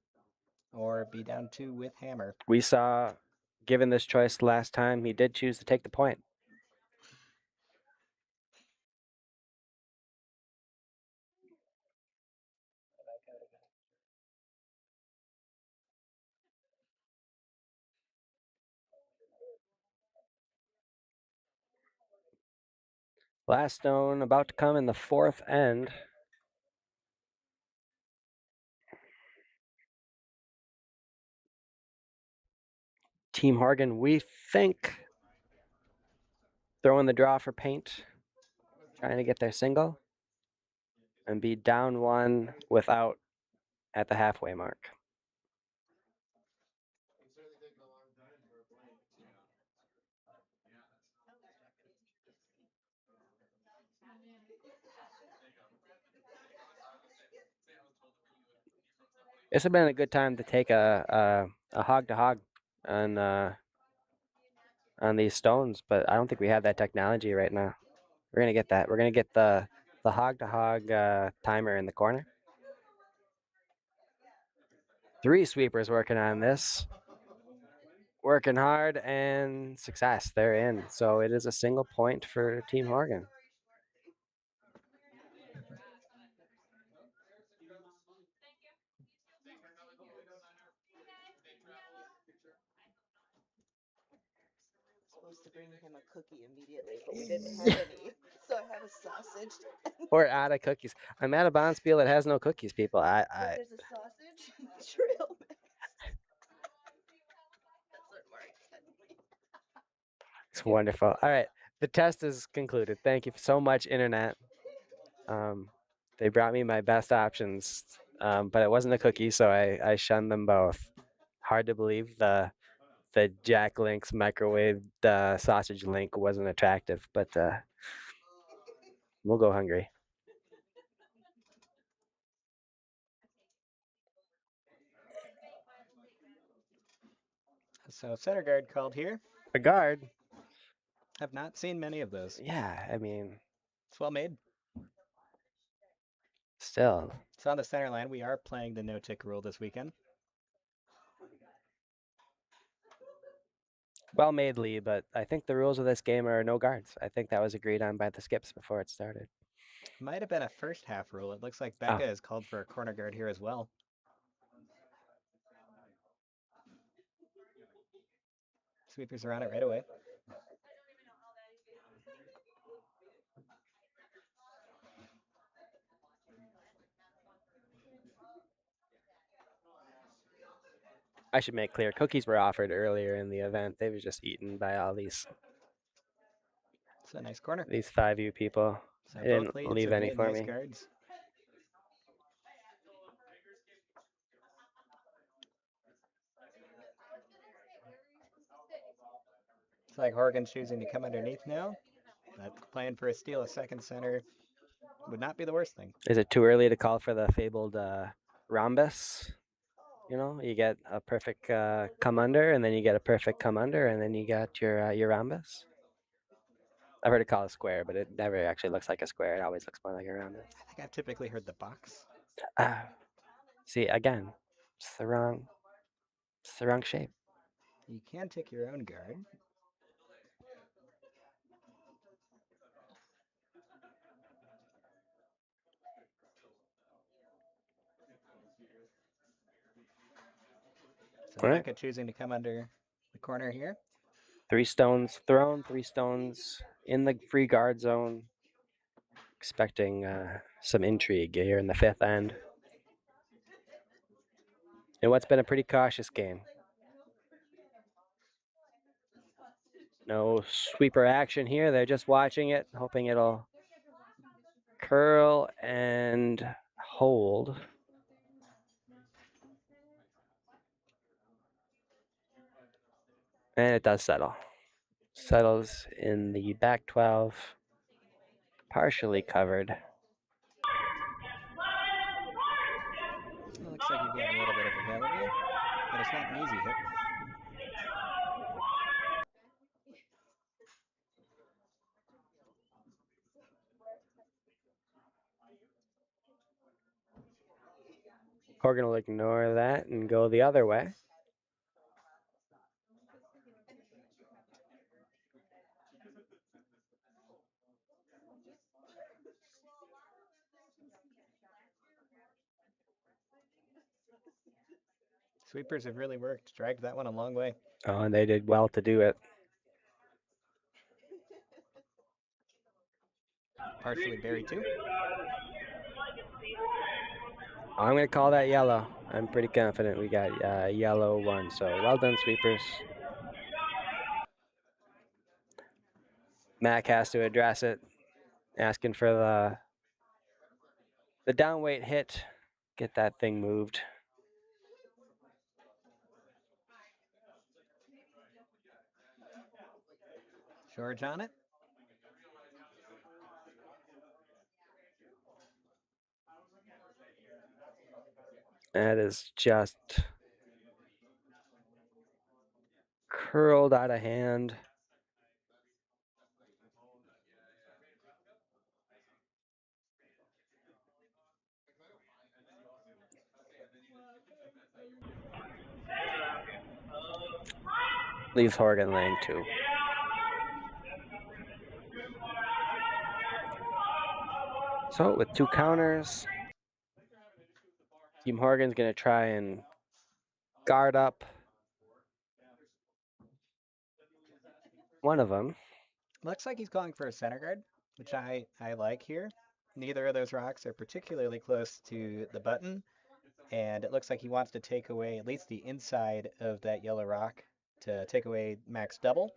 Or be down 2 with hammer? We saw, given this choice last time, he did choose to take the point. Last stone about to come in the 4th end. Team Horgan, we think, throwing the draw for paint, trying to get their single, and be down 1 without at the halfway mark. This would have been a good time to take a hog to hog on these stones, but I don't think we have that technology right now. We're gonna get that. We're gonna get the hog to hog timer in the corner. 3 sweepers working on this. Working hard and success. They're in. So it is a single point for Team Horgan. Supposed to bring him a cookie immediately, but we didn't have any. So I have a sausage. Or out of cookies. I'm at a Bonspiel that has no cookies, people. There's a sausage and trail mix. That's what Mark said to me. It's wonderful. All right. The test is concluded. Thank you so much, Internet. They brought me my best options, but it wasn't a cookie, so I shunned them both. Hard to believe the Jack Link's microwave sausage link wasn't attractive, but we'll go hungry. So center guard called here. A guard? Have not seen many of those. Yeah, I mean, It's well made. still. So on the center line, we are playing the no-tick rule this weekend. Well made, Lee, but I think the rules of this game are no guards. I think that was agreed on by the skips before it started. Might have been a first half rule. It looks like Becca has called for a corner guard here as well. Sweepers are on it right away. I should make clear, cookies were offered earlier in the event. They were just eaten by all these It's a nice corner. 5U people. So They both didn't leads leave have any made for nice me. guards. It's like Horgan choosing to come underneath now. That plan for a steal, a second center, would not be the worst thing. Is it too early to call for the fabled rhombus? You know, you get a perfect come under, and then you get a perfect come under, and then you got your rhombus. I've heard it called a square, but it never actually looks like a square. It always looks more like a rhombus. I think I've typically heard the box. See, again, it's the wrong shape. You can tick your own guard. So All right. Becca choosing to come under the corner here. 3 stones thrown, 3 stones in the free guard zone. Expecting some intrigue here in the 5th end. In what's been a pretty cautious game. No sweeper action here. They're just watching it, hoping it'll curl and hold. And it does settle. Settles in the back 12, partially covered. It looks like you've got a little bit of available, but it's not an easy hit. Horgan will ignore that and go the other way. Sweepers have really worked, dragged that one a long way. Oh, and they did well to do it. Partially buried too. I'm going to call that yellow. I'm pretty confident we got yellow 1. So well done, sweepers. Mack has to address it, asking for the down weight hit. Get that thing moved. George on it. That is just curled out of hand. Leaves Horgan laying 2. So with 2 counters, Team Horgan's going to try and guard up one of them. Looks like he's calling for a center guard, which I like here. Neither of those rocks are particularly close to the button, and it looks like he wants to take away at least the inside of that yellow rock to take away Max double,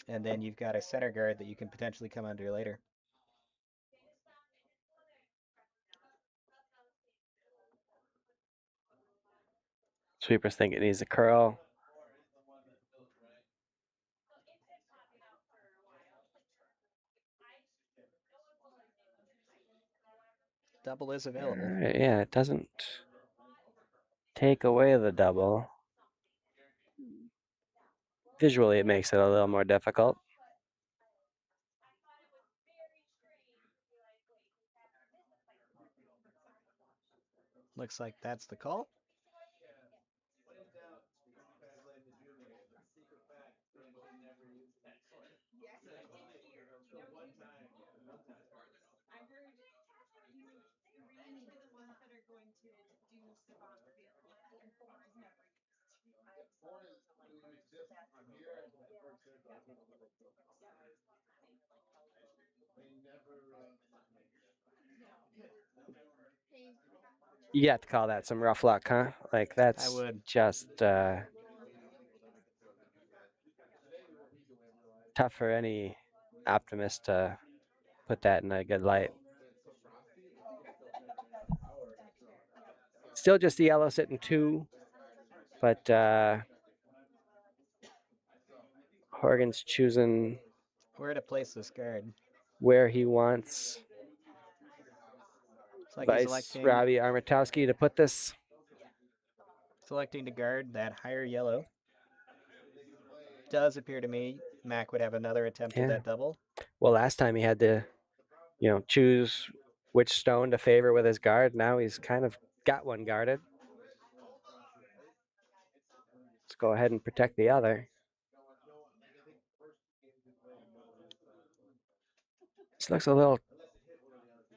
and then you've got a center guard that you can potentially come under later. Sweepers think it needs a curl. Double is available. Right, yeah, it doesn't take away the double. Visually, it makes it a little more difficult. Looks like that's the call. You have to call that some rough luck, huh? Like that's I would. just tough for any optimist to put that in a good light. Still just the yellow sitting 2, but Horgan's choosing Where to place this guard? where he wants Looks like he's Vice Robbie Armatowski to put this. selecting to guard that higher yellow. Does appear to me Mack would have another attempt at that double. Well, last time he had to, choose which stone to favor with his guard. Now he's kind of got one guarded. Let's go ahead and protect the other. This looks a little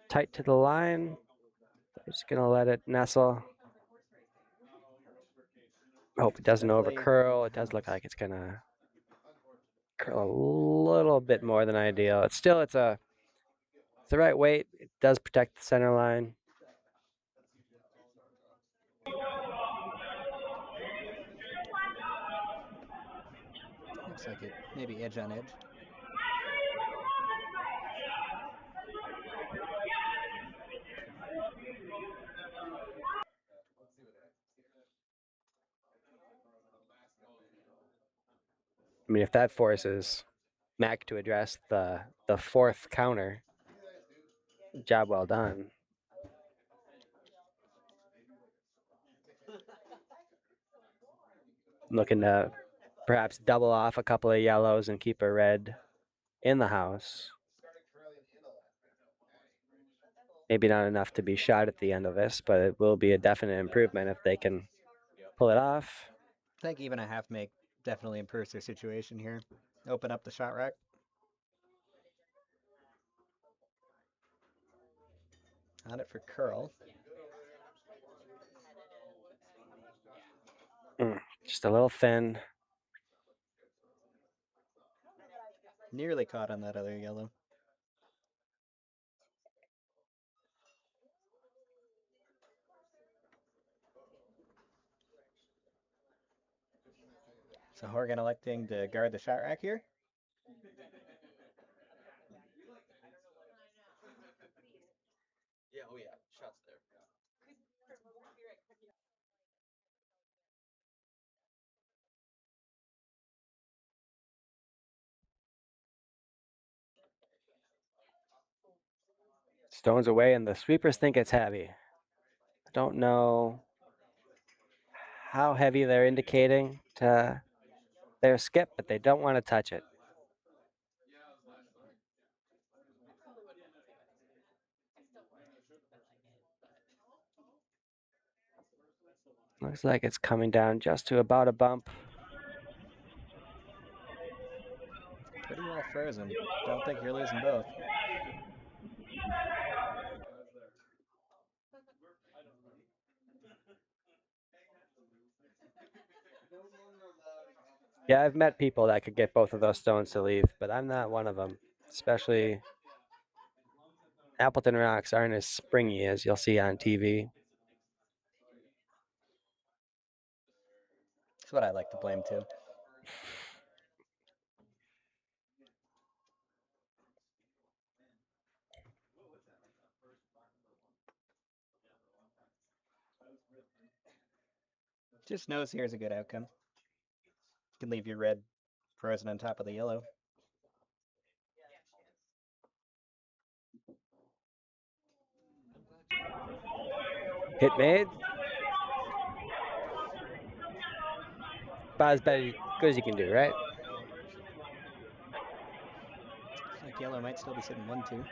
tight to the line. I'm just going to let it nestle. Hope it doesn't over curl. It does look like it's going to curl a little bit more than ideal. It's the right weight. It does protect the center line. Looks like it maybe edge on edge. I mean, if that forces Mack to address the 4th counter, job well done. Looking to perhaps double off a couple of yellows and keep a red in the house. Maybe not enough to be shot at the end of this, but it will be a definite improvement if they can pull it off. I think even a half make definitely improves their situation here. Open up the shot rack. On it for curl. Just a little thin. Nearly caught on that other yellow. So Horgan electing to guard the shot rack here. Yeah, oh yeah, shots there. Stones away, and the sweepers think it's heavy. I don't know how heavy they're indicating to their skip, but they don't want to touch it. Looks like it's coming down just to about a bump. Pretty well frozen. Don't think you're losing both. Yeah, I've met people that could get both of those stones to leave, but I'm not one of them. Especially Appleton rocks aren't as springy as you'll see on TV. That's what I like to blame too. Just knows here's a good outcome. You can leave your red frozen on top of the yellow. Hit made. About as good as you can do, right? Looks like yellow might still be sitting 1-2.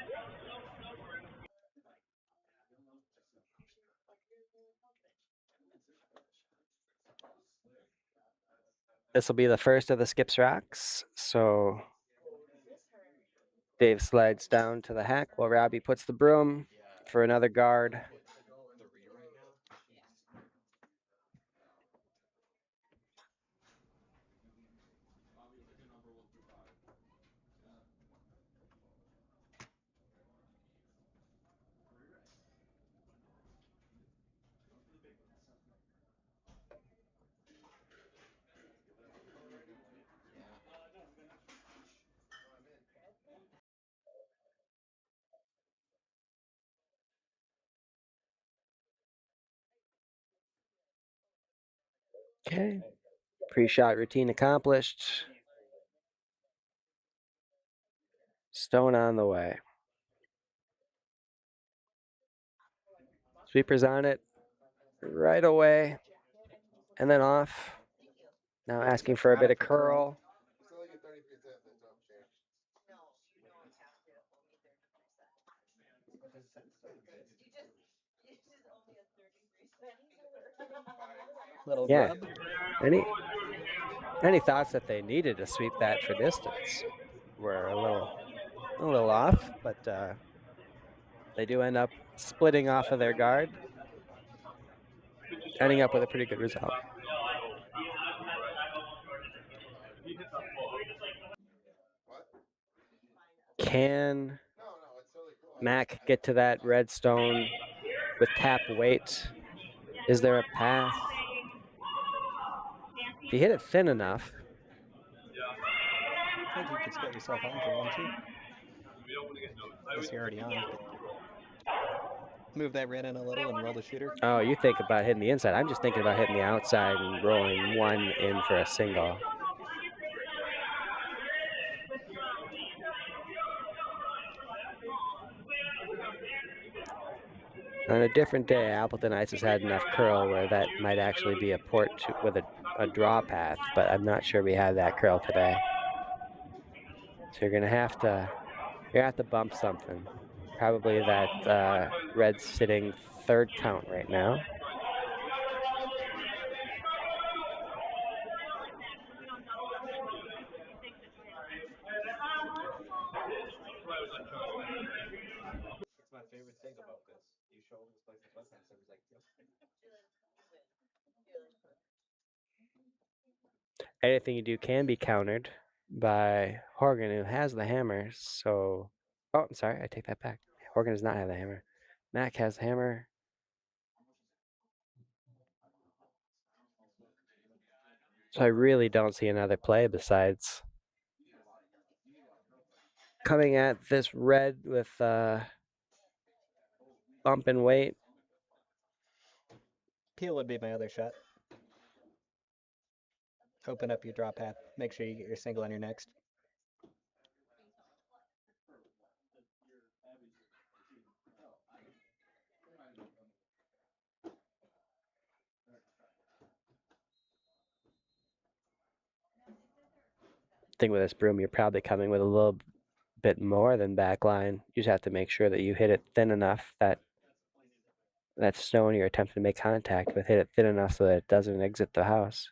This will be the first of the skips rocks. So Dave slides down to the hack while Robbie puts the broom for another guard. Okay. Pre-shot routine accomplished. Stone on the way. Sweepers on it right away. And then off. Now asking for a bit of curl. Little Yeah. grub. Any thoughts that they needed to sweep that for distance were a little off, but they do end up splitting off of their guard, ending up with a pretty good result. Can Mack get to that red stone with tap weight? Is there a path? If you hit it thin enough, I think you could split yourself on if you want to. Guess you're already on, but move that red in a little and roll the shooter. oh, you think about hitting the inside. I'm just thinking about hitting the outside and rolling one in for a single. On a different day, Appleton Ice has had enough curl where that might actually be a port with a draw path, but I'm not sure we have that curl today. So you're gonna have to bump something. Probably that red sitting third count right now. It's my favorite thing about this. You show them this place the bus and everybody's like, yep. Anything you do can be countered by Horgan, who has the hammer. So, oh, I'm sorry, I take that back. Horgan does not have the hammer. Mack has the hammer. So I really don't see another play besides coming at this red with bump and weight. Peel would be my other shot. Open up your draw path. Make sure you get your single on your next. Thing with this broom, you're probably coming with a little bit more than backline. You just have to make sure that you hit it thin enough that that stone you're attempting to make contact with, hit it thin enough so that it doesn't exit the house.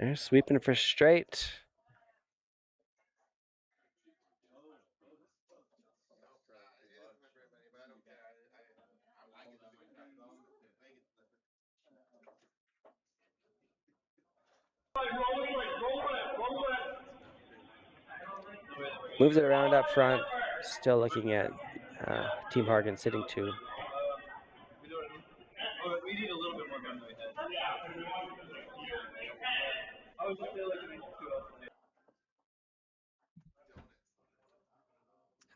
They're sweeping for straight. Moves it around up front. Still looking at Team Horgan sitting two.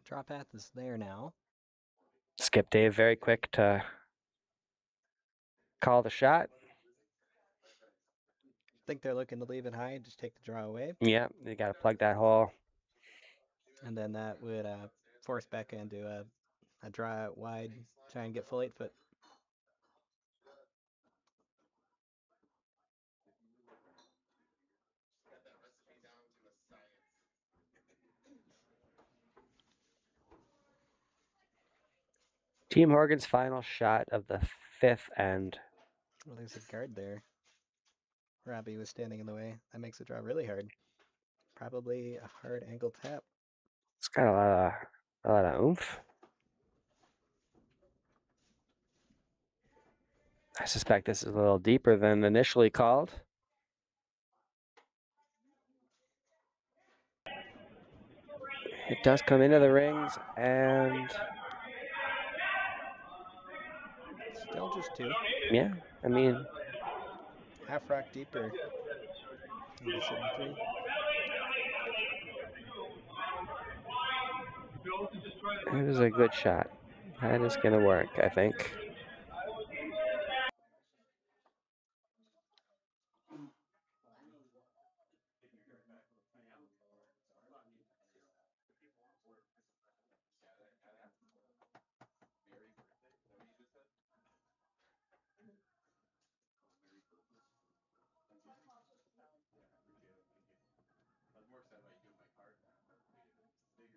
Draw path is there now. Skip Dave very quick to call the shot. Think they're looking to leave it high. Just take the draw away. Yeah, you got to plug that hole. And then that would force Becca into a draw out wide. Try and get full 8 foot. Team Horgan's final shot of the 5th end. Well, there's a guard there. Robbie was standing in the way. That makes the draw really hard. Probably a hard angle tap. It's got a lot of oomph. I suspect this is a little deeper than initially called. It does come into the rings, and Still just 2. yeah, I mean, Half rock deeper. Maybe sitting 3. it was a good shot. That is going to work, I think.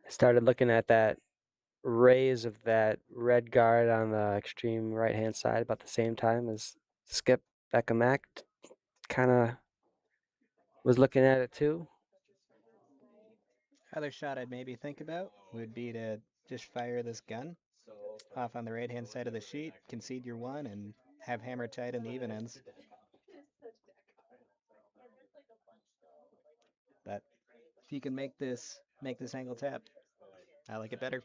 I started looking at that raise of that red guard on the extreme right-hand side about the same time as Skip Mack kind of was looking at it too. Other shot I'd maybe think about would be to just fire this gun off on the right-hand side of the sheet, concede your 1, and have hammer tight in the even ends. But if you can make this angle tap, I like it better.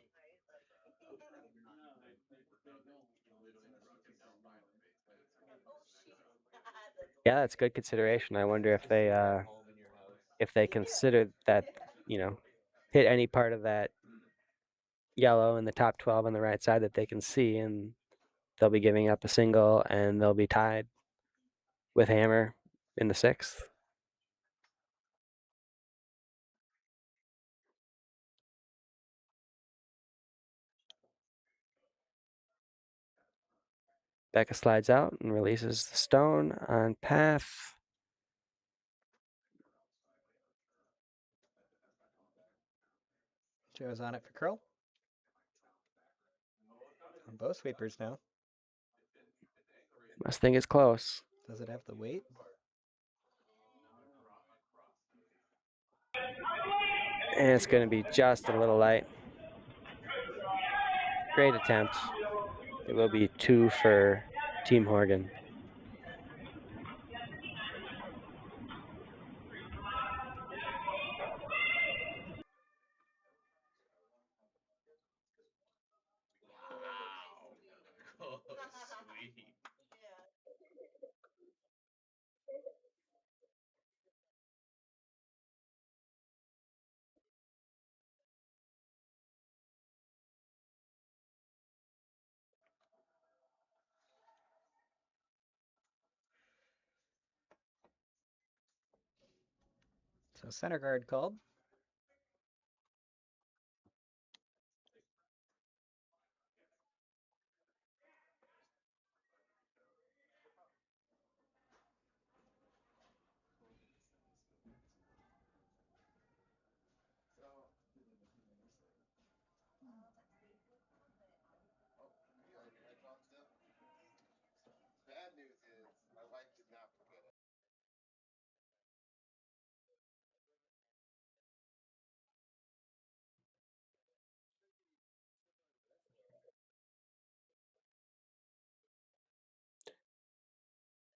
Yeah, that's good consideration. I wonder if they consider that, hit any part of that yellow in the top 12 on the right side that they can see, and they'll be giving up a single, and they'll be tied with hammer in the 6th. Becca slides out and releases the stone on path. Joe's on it for curl. On both sweepers now. Must think it's close. Does it have the weight? And it's going to be just a little light. Great attempt. It will be 2 for Team Horgan. Oh, sweet. So center guard called.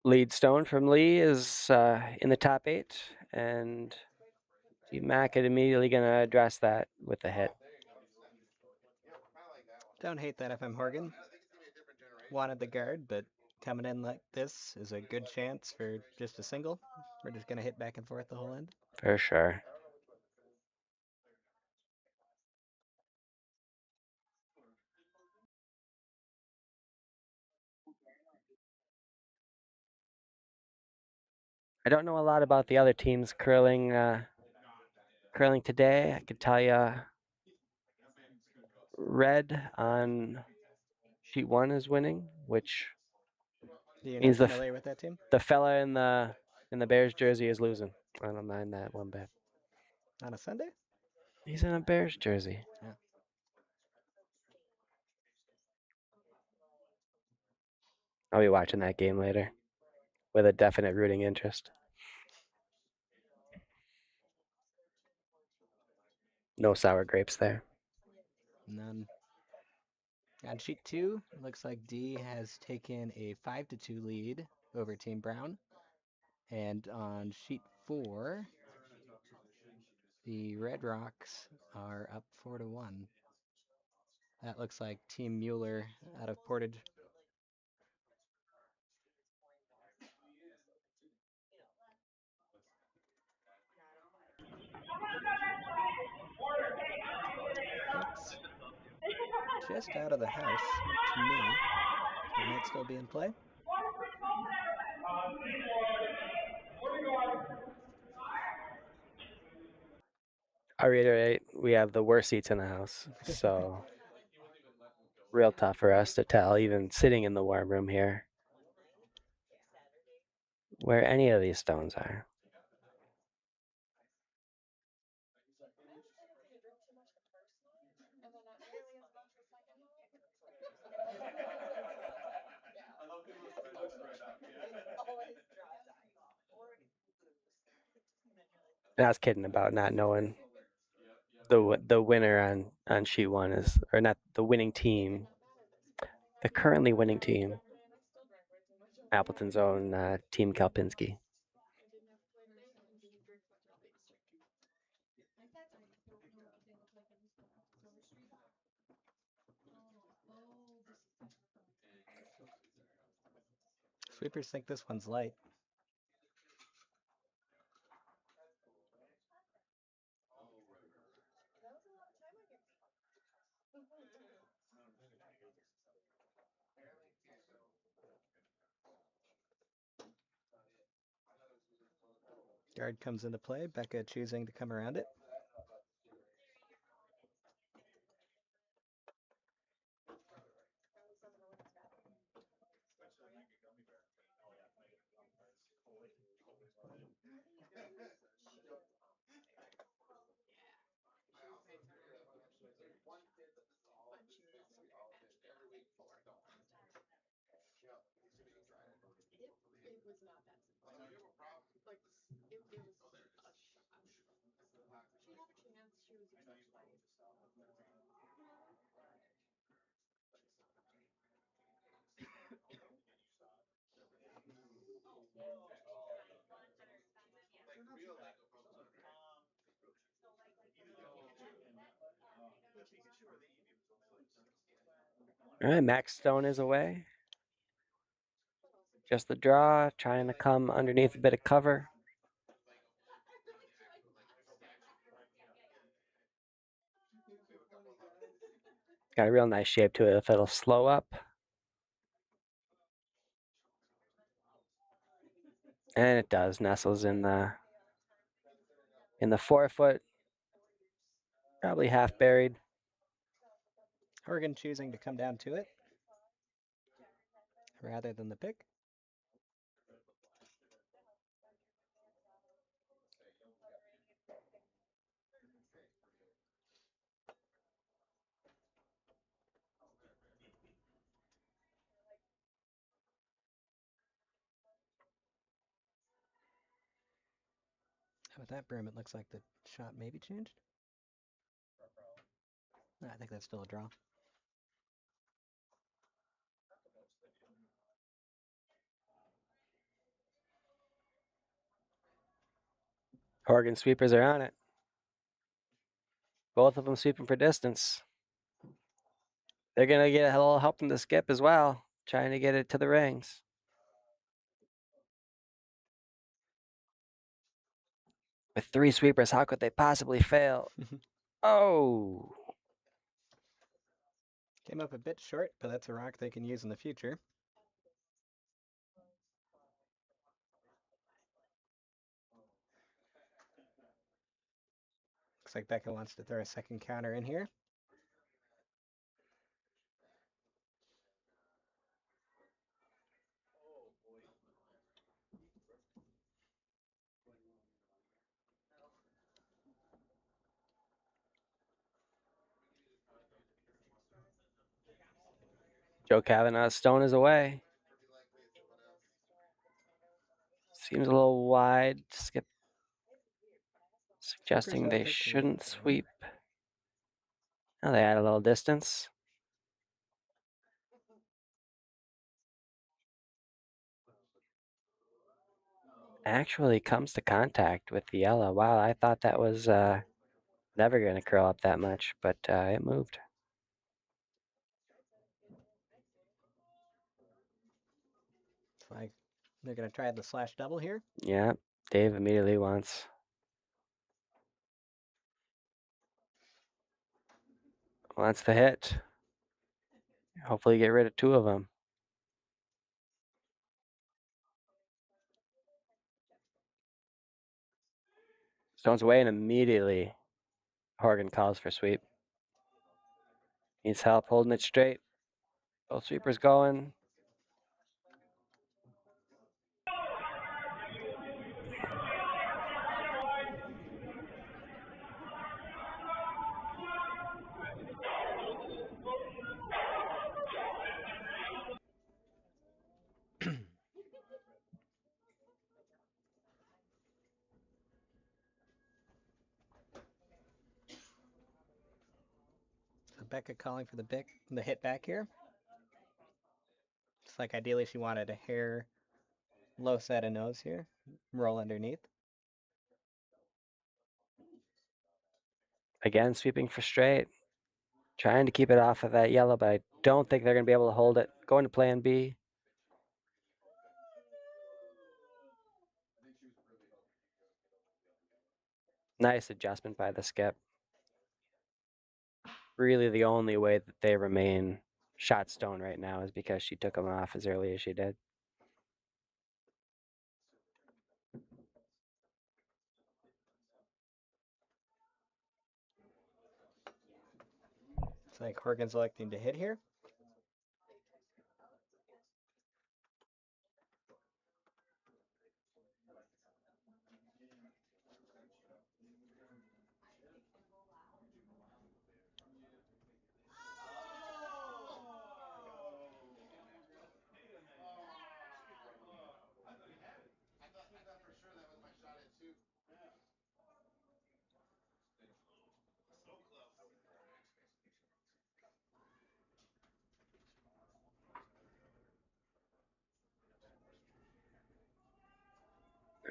Lead stone from Lee is in the top 8, and Mack is immediately going to address that with a hit. Don't hate that if I'm Horgan. Wanted the guard, but coming in like this is a good chance for just a single. We're just going to hit back and forth the whole end. For sure. I don't know a lot about the other teams curling today. I could tell you red on sheet 1 is winning, which You're means not familiar with that team? the fella in the Bears jersey is losing. I don't mind that one bit. On a Sunday? He's in a Bears jersey. Yeah. I'll be watching that game later with a definite rooting interest. No sour grapes there. None. On sheet 2, looks like D has taken a 5-2 lead over Team Brown. And on sheet 4, the Red Rocks are up 4-1. That looks like Team Mueller out of Portage. Looks just out of the house to me. It might still be in play. I reiterate, we have the worst seats in the house, so real tough for us to tell, even sitting in the warm room here, where any of these stones are. And I was kidding about not knowing the winner on sheet 1 is, or not the winning team, the currently winning team, Appleton's own Team Kalpinski. Sweepers think this one's light. Guard comes into play. Becca choosing to come around it. All right, Max Stone is away. Just the draw, trying to come underneath a bit of cover. Got a real nice shape to it if it'll slow up. And it does. Nestles in the 4-foot, probably half buried. Horgan choosing to come down to it rather than the pick. How about that broom? It looks like the shot maybe changed. No, I think that's still a draw. Horgan sweepers are on it. Both of them sweeping for distance. They're going to get a little help from the skip as well, trying to get it to the rings. With 3 sweepers, how could they possibly fail? Oh. Came up a bit short, but that's a rock they can use in the future. Looks like Becca wants to throw a second counter in here. Joe Kavanaugh's stone is away. Seems a little wide. Skip suggesting will they take the shouldn't lead there. sweep. Now they add a little distance. Actually comes to contact with the yellow. Wow, I thought that was never going to curl up that much, but it moved. It's like they're going to try the slash double here. Yeah, Dave immediately wants the hit. Hopefully get rid of two of them. Stone's away and immediately Horgan calls for sweep. Needs help holding it straight. Both sweepers going. So Becca calling for the hit back here. It's like ideally she wanted a hair low set of nose here. Roll underneath. Again, sweeping for straight. Trying to keep it off of that yellow, but I don't think they're going to be able to hold it. Going to plan B. Nice adjustment by the skip. Really the only way that they remain shot stone right now is because she took them off as early as she did. It's like Horgan's electing to hit here.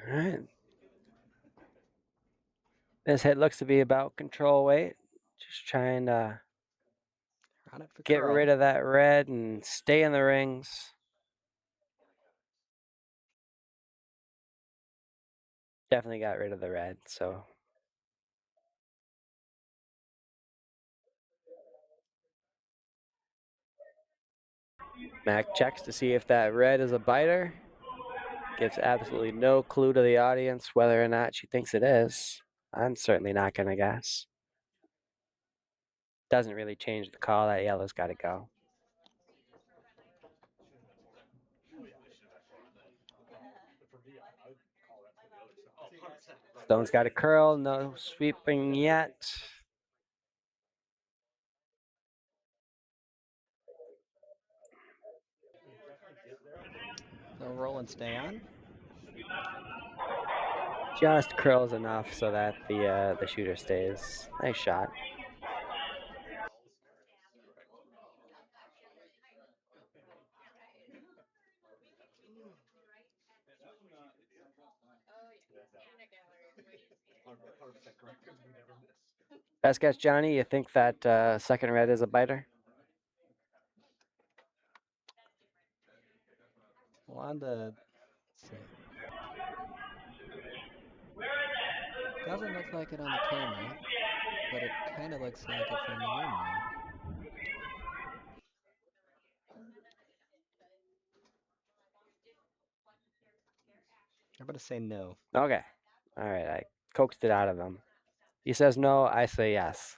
All right. This hit looks to be about control weight. Just trying to On it for get curl. rid of that red and stay in the rings. Definitely got rid of the red, so. Mack checks to see if that red is a biter. Gives absolutely no clue to the audience whether or not she thinks it is. I'm certainly not going to guess. Doesn't really change the call. That yellow's got to go. Stone's got a curl. No sweeping yet. So roll and stay on. Just curls enough so that the shooter stays. Nice shot. Best guess, Johnny. You think that second red is a biter? Well, on the, let's see. Doesn't look like it on the camera, but it kind of looks like it from the room now. I'm gonna say no. Okay. All right. I coaxed it out of him. He says no. I say yes.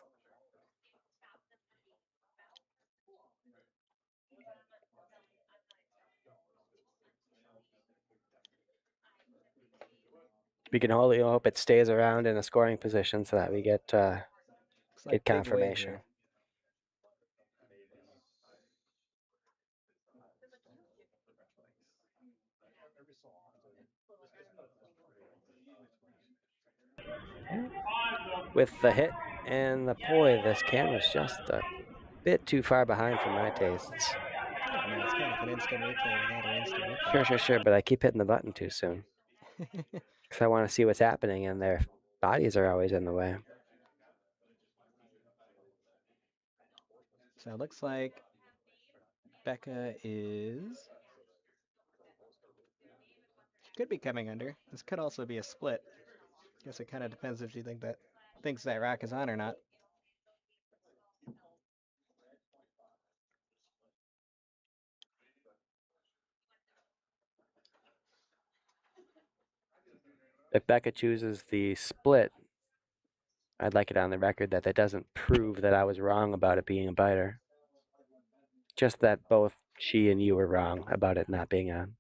We can only hope it stays around in a scoring position so that we get Looks like big wave confirmation. here. with the hit, and the boy, this camera's just a bit too far behind for my tastes. I don't know. It's kind of an instant replay without an instant Sure, replay. sure, sure, but I keep hitting the button too soon because I want to see what's happening, and their bodies are always in the way. So it looks like Becca is. She could be coming under. This could also be a split. Guess it kind of depends if she thinks that rack is on or not. If Becca chooses the split, I'd like it on the record that doesn't prove that I was wrong about it being a biter. Just that both she and you were wrong about it not being on.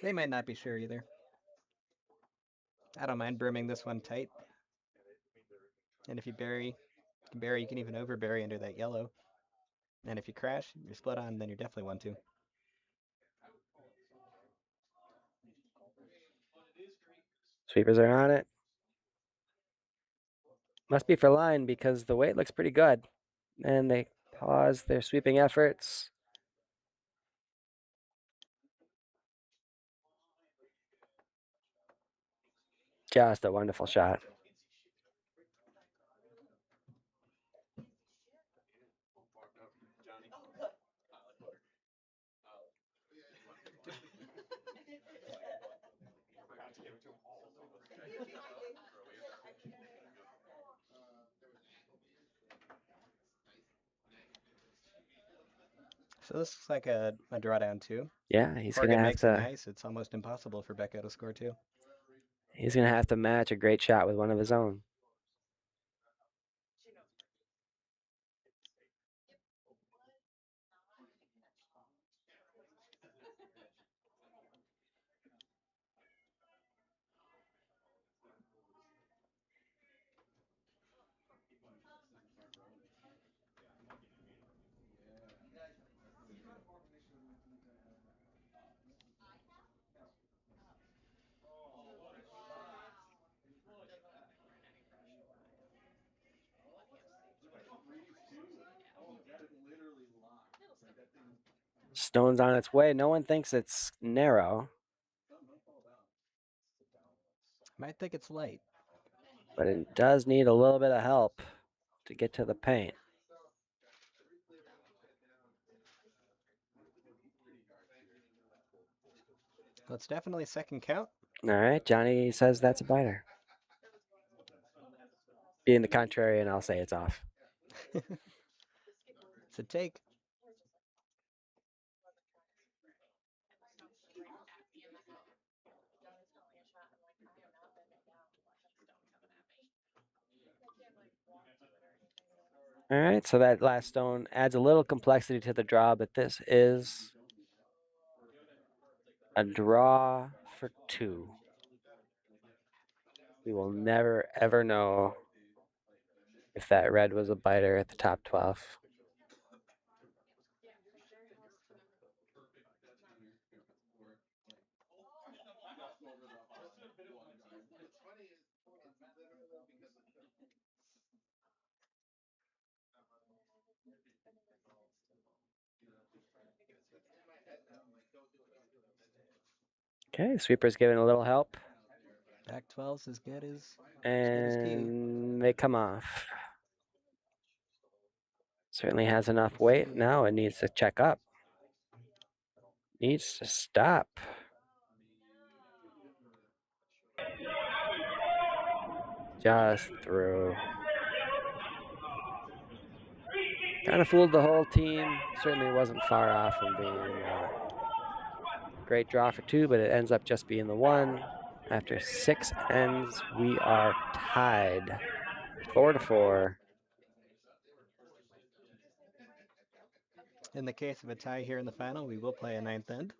They might not be sure either. I don't mind brimming this one tight. And if you bury, you can even overbury under that yellow. And if you crash, you're split on, then you're definitely 1-2. Sweepers are on it. Must be for line because the weight looks pretty good. And they pause their sweeping efforts. Just a wonderful shot. So this looks like a drawdown too. Yeah, he's Horgan gonna have makes it to. nice. It's almost impossible for Becca to score two. He's gonna have to match a great shot with one of his own. Stone's on its way. No one thinks it's narrow, Might think it's light. but it does need a little bit of help to get to the paint. Well, it's definitely second count. All right, Johnny says that's a biter. Being the contrary, and I'll say it's off. It's a take. All right, so that last stone adds a little complexity to the draw, but this is a draw for two. We will never, ever know if that red was a biter at the top 12. Okay, sweeper's giving a little help, Back 12's as good as key. and they come off. Certainly has enough weight. Now it needs to check up. Needs to stop. Just through. Kind of fooled the whole team. Certainly wasn't far off from being a great draw for two, but it ends up just being the one. After 6 ends, we are tied 4-4. In the case of a tie here in the final, we will play a ninth end.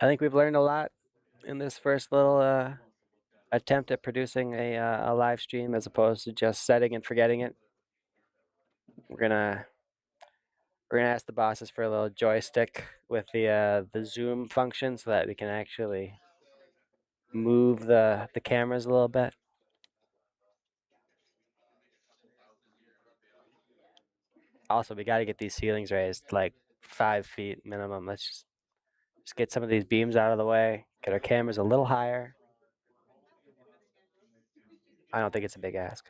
I think we've learned a lot in this first little attempt at producing a live stream as opposed to just setting and forgetting it. We're gonna ask the bosses for a little joystick with the zoom function so that we can actually move the cameras a little bit. Also, we got to get these ceilings raised like 5 feet minimum. Let's just get some of these beams out of the way. Get our cameras a little higher. I don't think it's a big ask.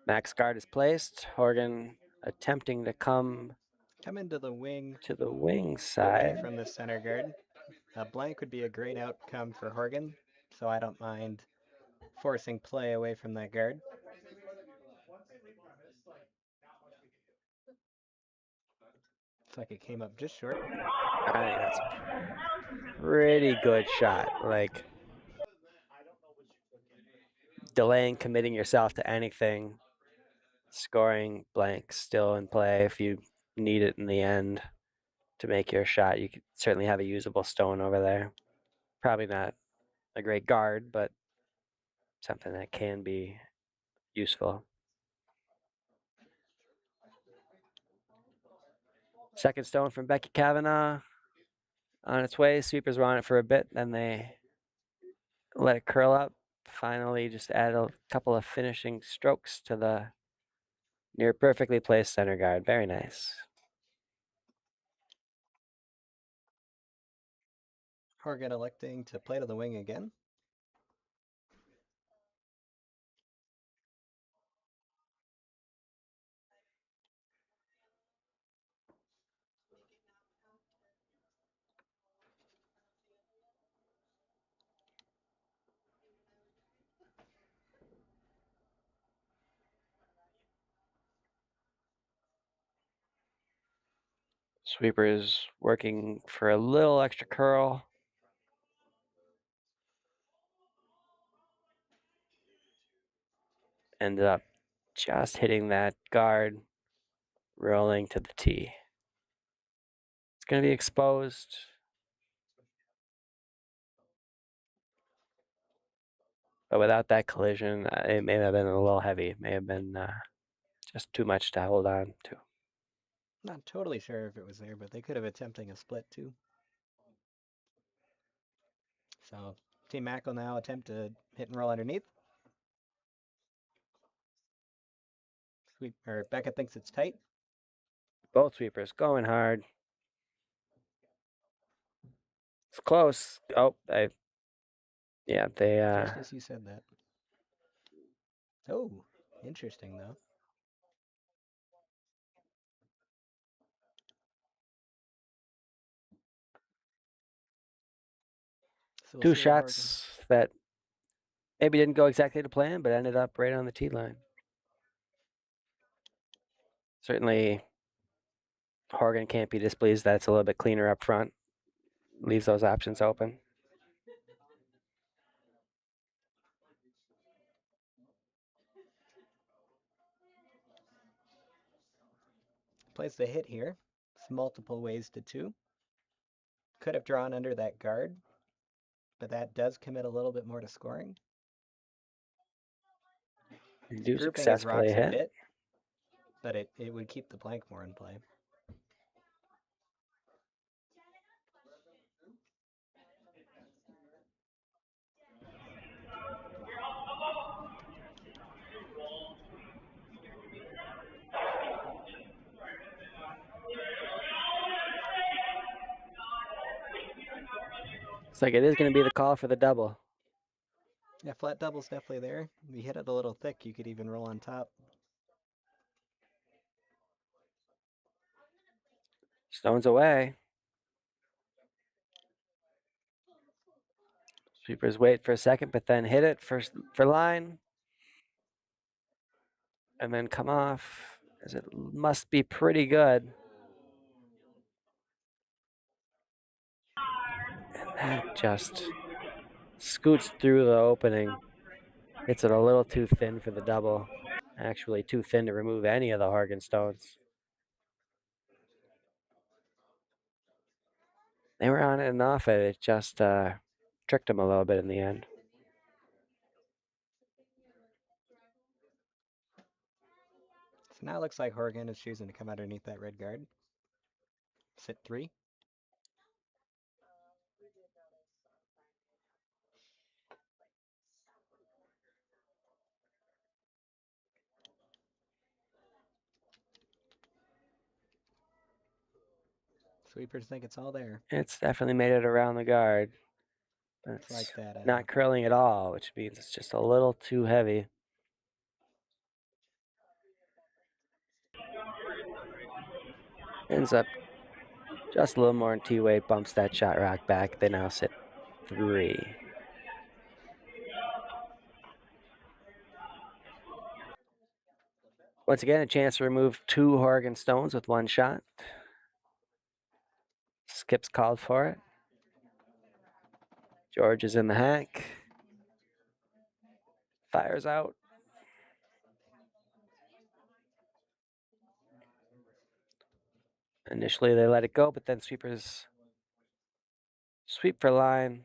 Max guard is placed. Horgan attempting to come Come into the wing to the wing away side. from the center guard. A blank would be a great outcome for Horgan, so I don't mind forcing play away from that guard. Looks like it came up just short. I think that's a pretty good shot. Like delaying committing yourself to anything, scoring blanks still in play if you need it in the end to make your shot. You could certainly have a usable stone over there. Probably not a great guard, but something that can be useful. Second stone from Becky Kavanaugh on its way. Sweepers were on it for a bit, then they let it curl up. Finally, just add a couple of finishing strokes to the near perfectly placed center guard. Very nice. Horgan electing to play to the wing again. Sweeper is working for a little extra curl. Ended up just hitting that guard, rolling to the tee. It's going to be exposed. But without that collision, it may have been a little heavy. It may have been just too much to hold on to. Not totally sure if it was there, but they could have attempting a split too. So Team Mack will now attempt to hit and roll underneath. Beckett thinks it's tight. Both sweepers going hard. It's close. Oh, they. Just as you said that. Oh, interesting though. So we'll two see what shots that maybe didn't go exactly to plan, but ended up right on the tee line. Certainly, Horgan can't be displeased that it's a little bit cleaner up front. Leaves those options open. Plays the hit here. It's multiple ways to 2. Could have drawn under that guard, but that does commit a little bit more to scoring. Do Drooping his successfully rocks a hit. bit, but it would keep the blank more in play. Looks like it is going to be the call for the double. Yeah, flat double's definitely there. If you hit it a little thick, you could even roll on top. Stones away. Sweepers wait for a second, but then hit it for line. And then come off, as it must be pretty good. just scoots through the opening. Hits it a little too thin for the double. Actually, too thin to remove any of the Horgan stones. They were on it and off it. It just tricked them a little bit in the end. So now it looks like Horgan is choosing to come underneath that red guard. Sit 3. Sweepers think it's all there. It's definitely made it around the guard. It's like It's that. not curling at all, which means it's just a little too heavy. Ends up just a little more in T-weight, bumps that shot rock back. They now sit 3. Once again, a chance to remove 2 Horgan stones with 1 shot. Skip's called for it. George is in the hack. Fires out. Initially, they let it go, but then sweepers sweep for line.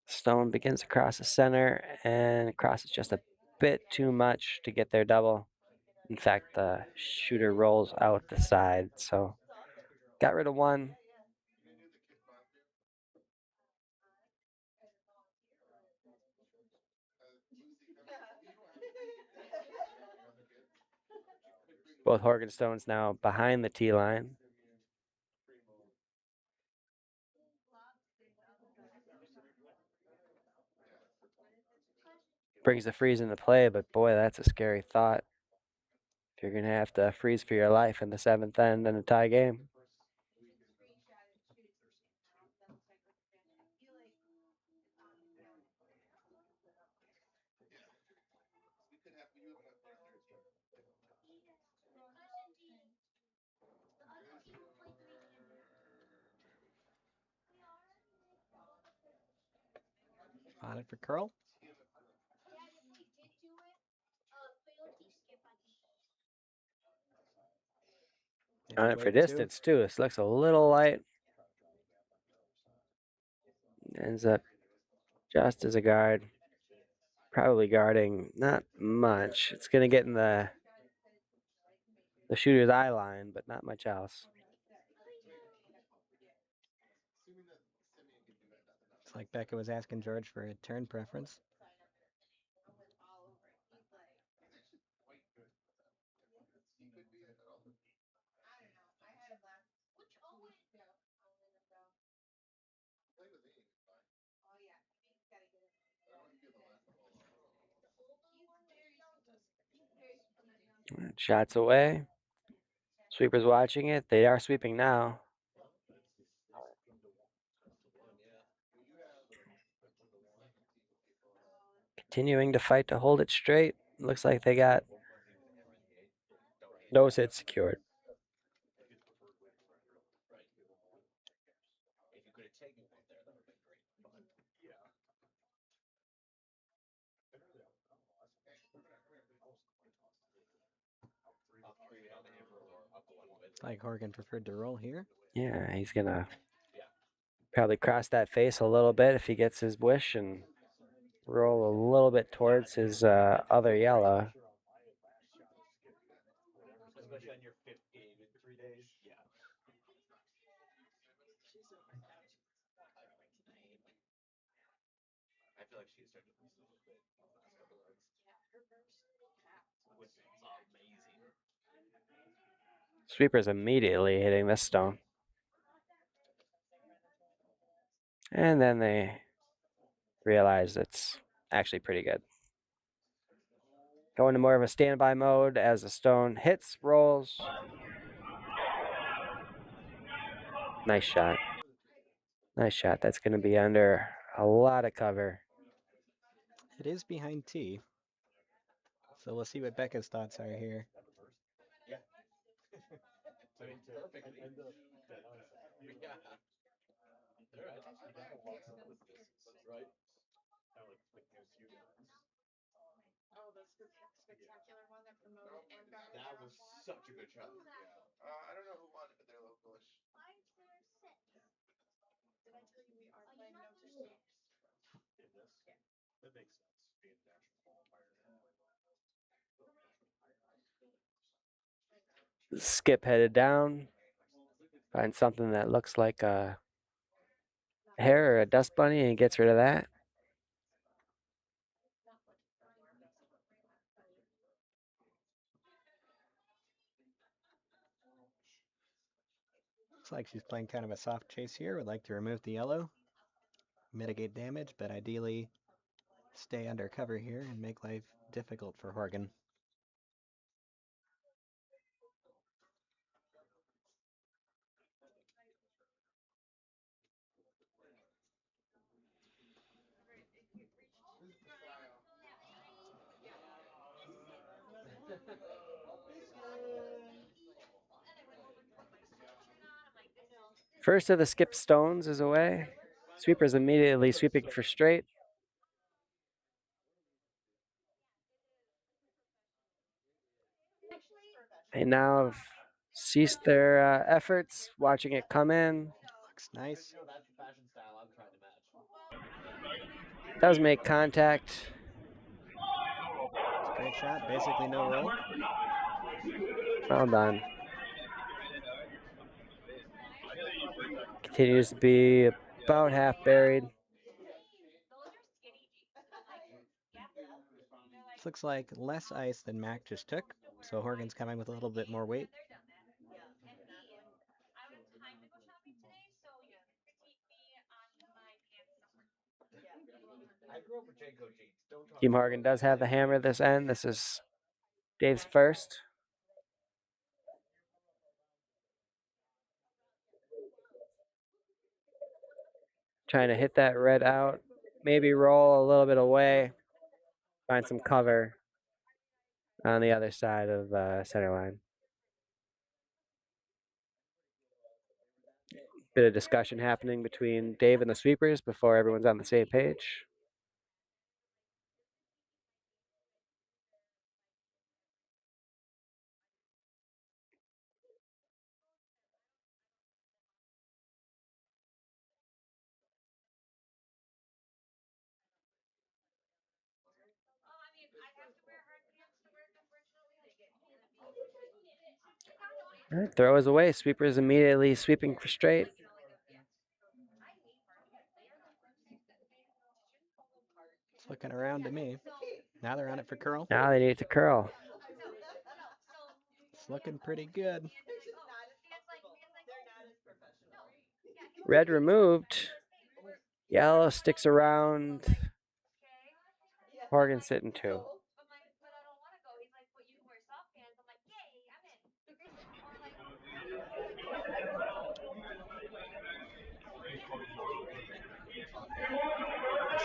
Stone begins across the center and crosses just a bit too much to get their double. In fact, the shooter rolls out the side, so got rid of 1. Both Horgan stones now behind the tee line. Brings the freeze into play, but boy, that's a scary thought. If you're going to have to freeze for your life in the 7th end in a tie game. On it for curl. On it for distance, too. This looks a little light. Ends up just as a guard. Probably guarding not much. It's going to get in the shooter's eye line, but not much else. It's like Becca was asking George for a turn preference. Shots away. Sweepers watching it. They are sweeping now. Continuing to fight to hold it straight. Looks like they got nose hit secured. Like Horgan preferred to roll here. Yeah, he's going to probably cross that face a little bit if he gets his wish and roll a little bit towards his other yellow. Especially on your 5th game in 3 days. Yeah. I feel like she started to lose a little bit in the last couple of runs. Which is amazing. Sweepers immediately hitting this stone. And then they realize it's actually pretty good. Going to more of a standby mode as the stone hits, rolls. Nice shot. Nice shot. That's going to be under a lot of cover. It is behind T. So we'll see what Becca's thoughts are here. I mean, perfectly. Yeah. They're actually you gotta love some of the distance, right? How like gives you guys. Oh, the spectacular one that promoted Horgan. That was such a good shot. Yeah. I don't know who won it, but they're localish. Did I tell you we are playing no to shoot? In this? Yeah. That makes sense. Being a national qualifier. Skip headed down. Find something that looks like a hair or a dust bunny and gets rid of that. Looks like she's playing kind of a soft chase here. Would like to remove the yellow, mitigate damage, but ideally stay under cover here and make life difficult for Horgan. First of the skip stones is away. Sweeper's immediately sweeping for straight. They now have ceased their efforts, watching it come in. Looks nice. You know, that's the fashion style I'm trying to match. Does make contact. It's a great shot. Basically no roll. Well done. Continues to be about half buried. This looks like less ice than Mack just took, so Horgan's coming with a little bit more weight. I grew up with Janko jeans. Don't talk Team about Horgan does have the hammer this end. This is Dave's first. Trying to hit that red out. Maybe roll a little bit away. Find some cover on the other side of center line. Bit of discussion happening between Dave and the sweepers before everyone's on the same page. All right, throw is away. Sweepers immediately sweeping for straight. It's looking around to me. Now they're on it for curl. Now they need to curl. It's looking pretty good. Red removed. Yellow sticks around. Horgan sitting two.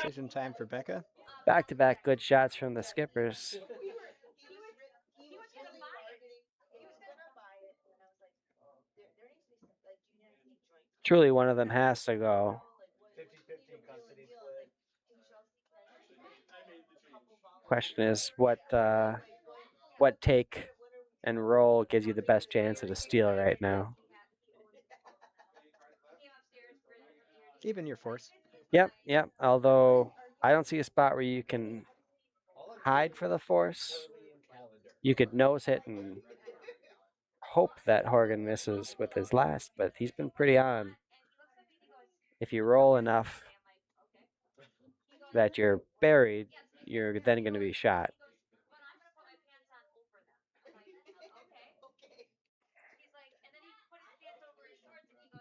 Decision time for Becca. Back-to-back good shots from the skippers. Truly one of them has to go. 50-50 custody split. Question is what take and roll gives you the best chance at a steal right now. Even your force. Yep. Although I don't see a spot where you can hide for the force. You could nose hit and hope that Horgan misses with his last, but he's been pretty on. If you roll enough that you're buried, you're then going to be shot.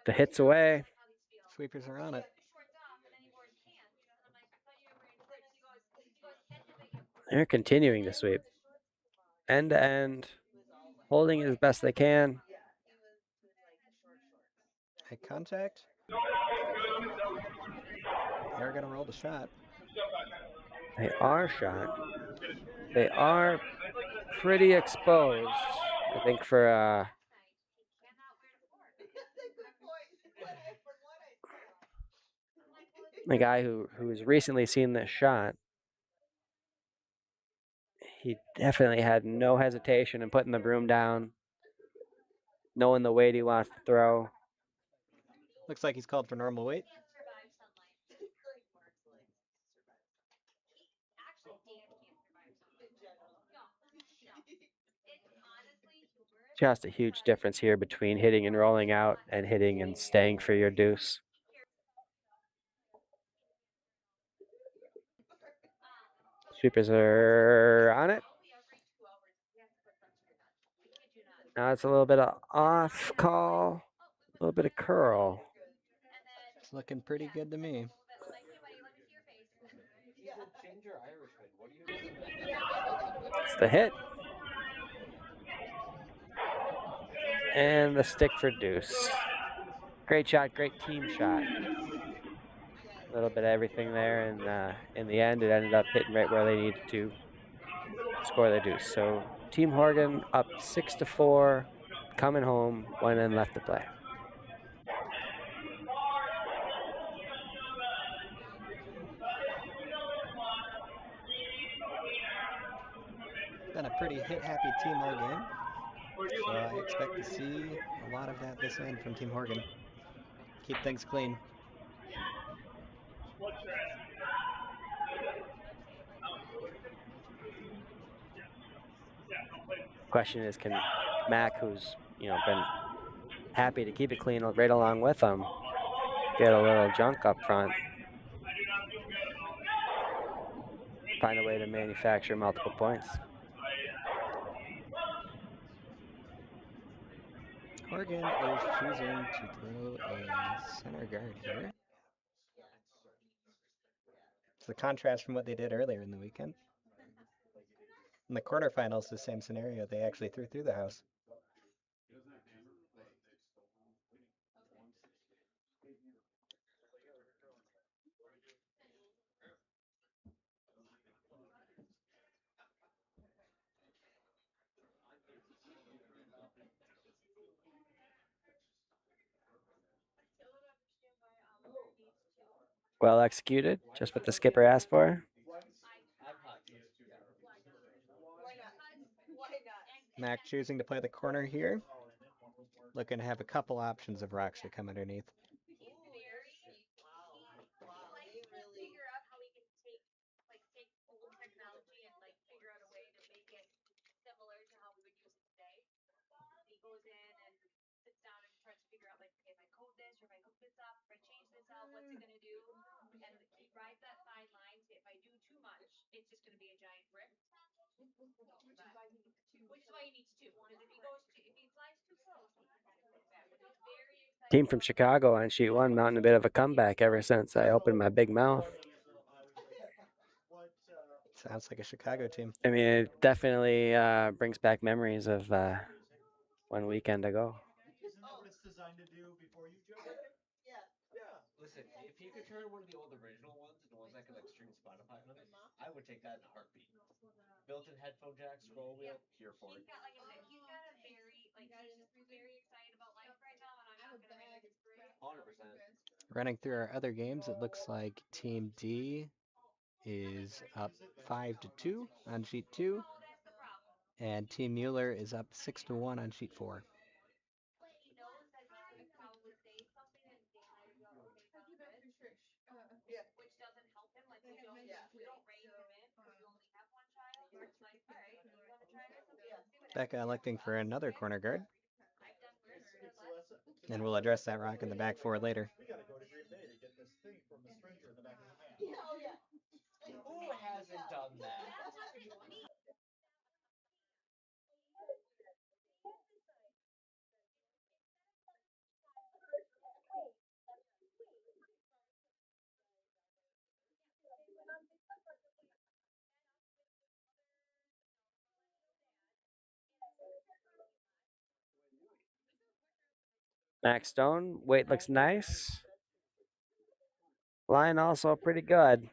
The hit's away. Sweepers are on it. They're continuing to sweep. End to end. Holding it as best they can. Eye contact. They're going to roll the shot. They are shot. They are pretty exposed, I think, for The guy who's recently seen this shot, he definitely had no hesitation in putting the broom down, knowing the weight he wants to throw. Looks like he's called for normal weight. Just a huge difference here between hitting and rolling out and hitting and staying for your deuce. Sweepers are on it. Now it's a little bit of off call, a little bit of curl. It's looking pretty good to me. It's the hit. And the stick for deuce. Great shot, great team shot. A little bit of everything there, and in the end, it ended up hitting right where they needed to score the deuce. So Team Horgan up 6-4, coming home, 1 end left to play. It's been a pretty hit-happy team all game, so I expect to see a lot of that this end from Team Horgan. Keep things clean. Question is, can Mack, who's been happy to keep it clean right along with them, get a little junk up front, find a way to manufacture multiple points. Horgan is choosing to throw a center guard here. It's the contrast from what they did earlier in the weekend. In the quarterfinals, the same scenario, they actually threw through the house. Well executed, just what the skipper asked for. Mack choosing to play the corner here. Looking to have a couple options of rocks to come underneath. Team from Chicago on sheet 1 mounting a bit of a comeback ever since I opened my big mouth. Sounds like a Chicago team. I mean, it definitely brings back memories of 1 weekend ago. Isn't that what it's designed to do before you jump? Yeah. Listen, if you could turn one of the old original ones and the ones that could like stream Spotify on it, I would take that in a heartbeat. Built-in headphone jack, scroll wheel, here for it. He's got a very excited about life right now, and I'm not gonna make it great. 100%. Running through our other games, it looks like Team D is up 5-2 on sheet 2, and Team Mueller is up 6-1 on sheet 4. Becca electing for another corner guard. And we'll address that rock in the back 4 later. We gotta go to Green Bay to get this thing from the stranger in the back of the van. Who hasn't done that? Max Stone, weight looks nice. Line also pretty good.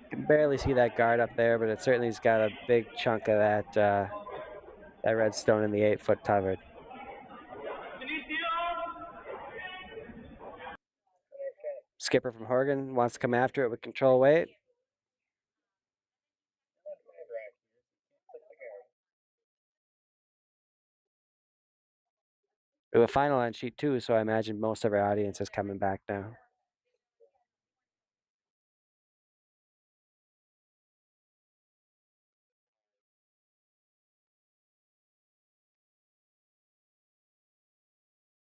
You can barely see that guard up there, but it certainly's got a big chunk of that red stone in the 8-foot covered. Skipper from Horgan wants to come after it with control weight. We have a final on sheet 2, so I imagine most of our audience is coming back now.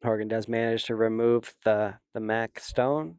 Horgan does manage to remove the Mack stone.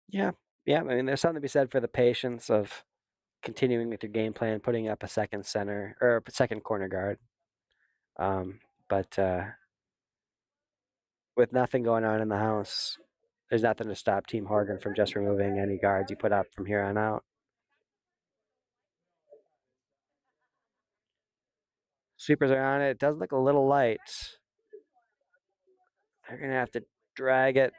Yeah, I mean, there's something to be said for the patience of continuing with your game plan, putting up a second center or a second corner guard. But with nothing going on in the house, there's nothing to stop Team Horgan from just removing any guards you put up from here on out. Sweepers are on it. It does look a little light. They're going to have to drag it.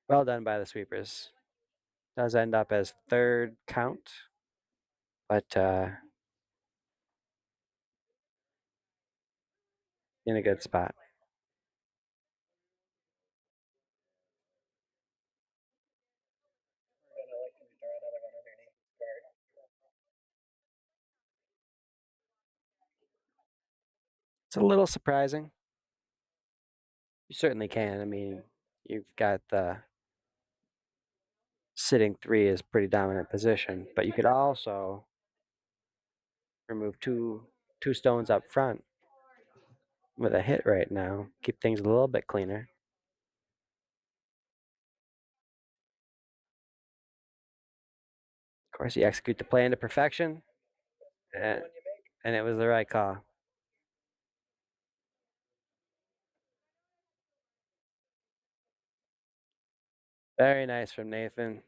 Well done by the sweepers. Does end up as third count, but in a good spot. It's a little surprising. You certainly can. I mean, you've got the sitting 3 is pretty dominant position, but you could also remove two stones up front with a hit right now. Keep things a little bit cleaner. Of course, you execute the plan to perfection, and it was the right call. Very nice from Nathan.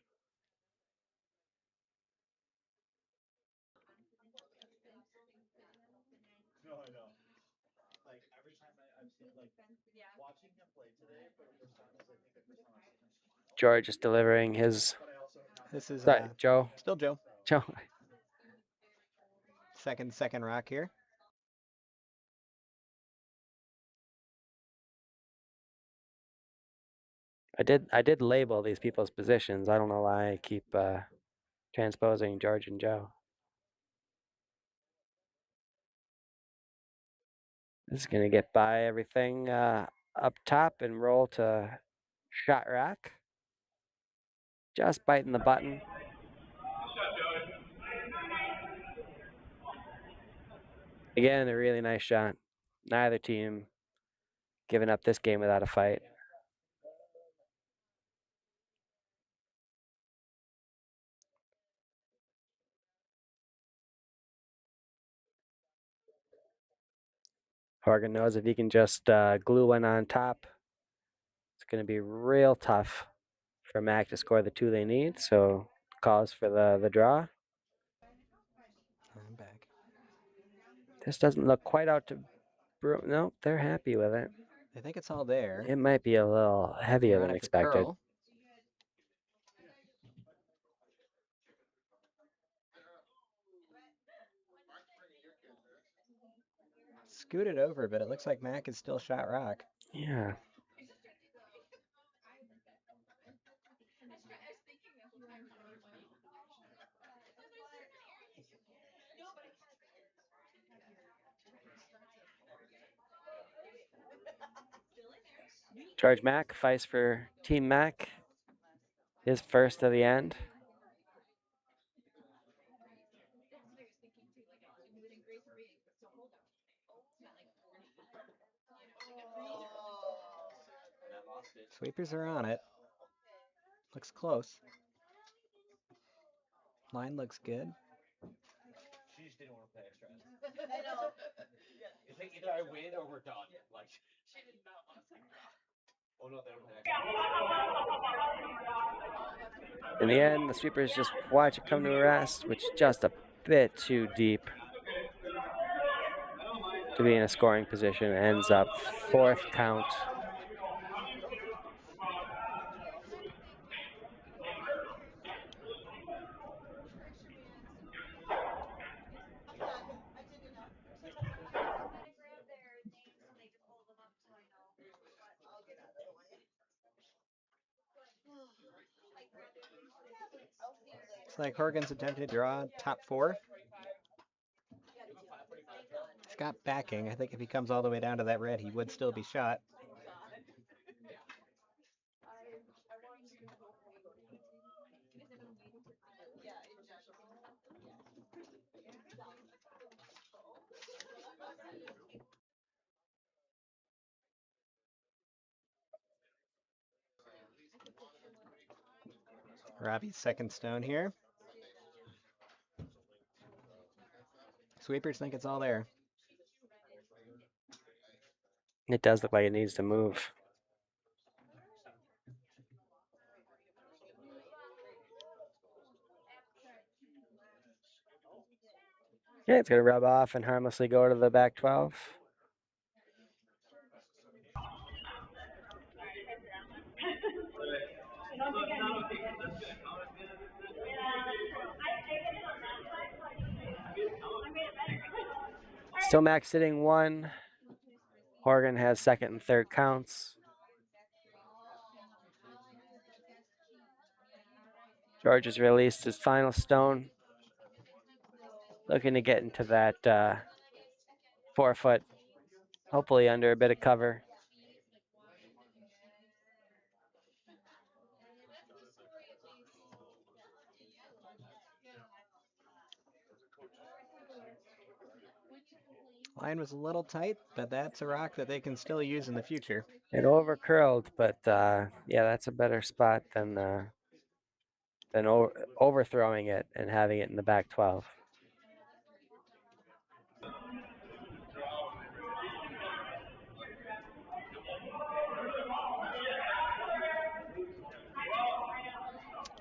No, I know. Like every time I've seen watching him play today for the first time is I think the first time I've seen him smile. George is delivering his. But I also This is Sorry, Joe. still Joe. Joe. Second rock here. I did label these people's positions. I don't know why I keep transposing George and Joe. This is gonna get by everything up top and roll to shot rack. Just biting the button. Again, a really nice shot. Neither team giving up this game without a fight. Horgan knows if he can just glue one on top, it's going to be real tough for Mack to score the 2 they need. So calls for the draw. I'm back. This doesn't look quite out to. No, they're happy with it. I think it's all there. It might be a little heavier They're on than it for expected. curl. Scooted over, but it looks like Mack is still shot rock. Yeah. George Mack fights for Team Mack. His first of the end. Sweepers are on it. Looks close. Line looks good. She just didn't want to play extra. I know. It's like either I win or we're done. Like she did not want to play. Oh no, they don't play extra. In the end, the sweepers just watch it come to a rest, which is just a bit too deep to be in a scoring position. Ends up fourth count. Looks like Horgan's attempting to draw top four. He's got backing. I think if he comes all the way down to that red, he would still be shot. Robbie's second stone here. Sweepers think it's all there. It does look like it needs to move. Yeah, it's going to rub off and harmlessly go to the back 12. Still Mack sitting one. Horgan has second and third counts. George has released his final stone. Looking to get into that 4 foot, hopefully under a bit of cover. Line was a little tight, but that's a rock that they can still use in the future. It over curled, but yeah, that's a better spot than overthrowing it and having it in the back 12.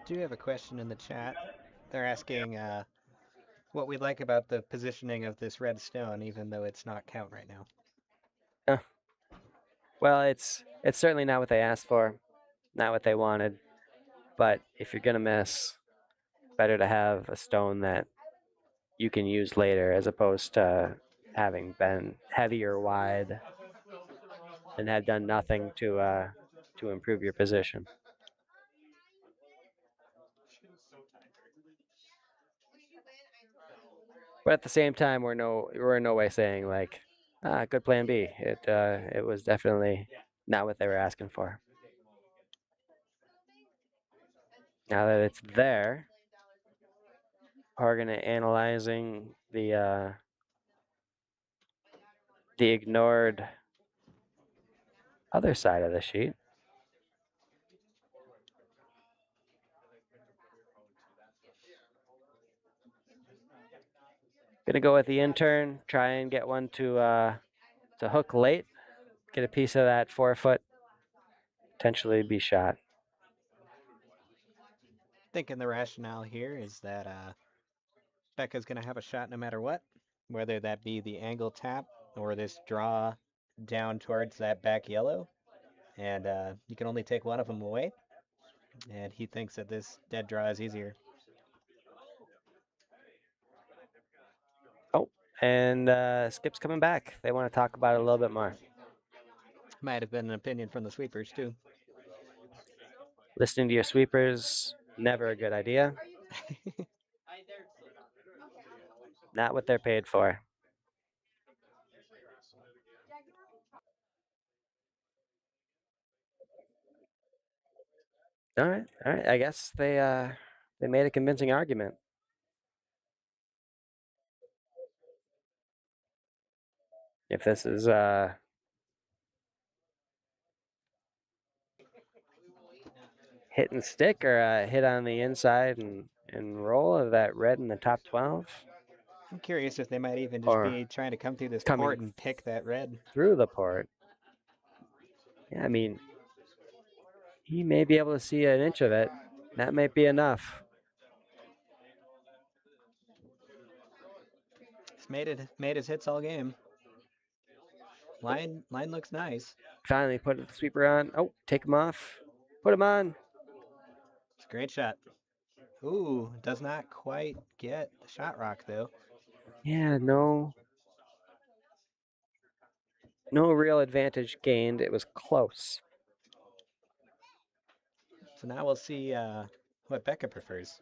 Do have a question in the chat. They're asking what we like about the positioning of this red stone, even though it's not count right now. Well, it's certainly not what they asked for, not what they wanted. But if you're gonna miss, better to have a stone that you can use later, as opposed to having been heavy or wide and had done nothing to improve your position. But at the same time, we're in no way saying like, good plan B. It was definitely not what they were asking for. Now that it's there, Horgan analyzing the ignored other side of the sheet. Gonna go with the intern, try and get one to hook late, get a piece of that 4 foot, potentially be shot. Thinking the rationale here is that Becca's going to have a shot no matter what, whether that be the angle tap or this draw down towards that back yellow. And you can only take one of them away. And he thinks that this dead draw is easier. Oh, and Skip's coming back. They want to talk about it a little bit more. Might have been an opinion from the sweepers, too. Listening to your sweepers, never a good idea. Not what they're paid for. All right. I guess they made a convincing argument. If this is hit and stick or a hit on the inside and and roll of that red in the top 12 I'm curious if they might even just Or be trying to come through this coming port and pick that red. through the port. Yeah, I mean, he may be able to see an inch of it. That might be enough. He's made his hits all game. Line looks nice. Finally put the sweeper on. Oh, take him off. Put him on. It's a great shot. Ooh, does not quite get the shot rock though. Yeah, no real advantage gained. It was close. So now we'll see what Becca prefers.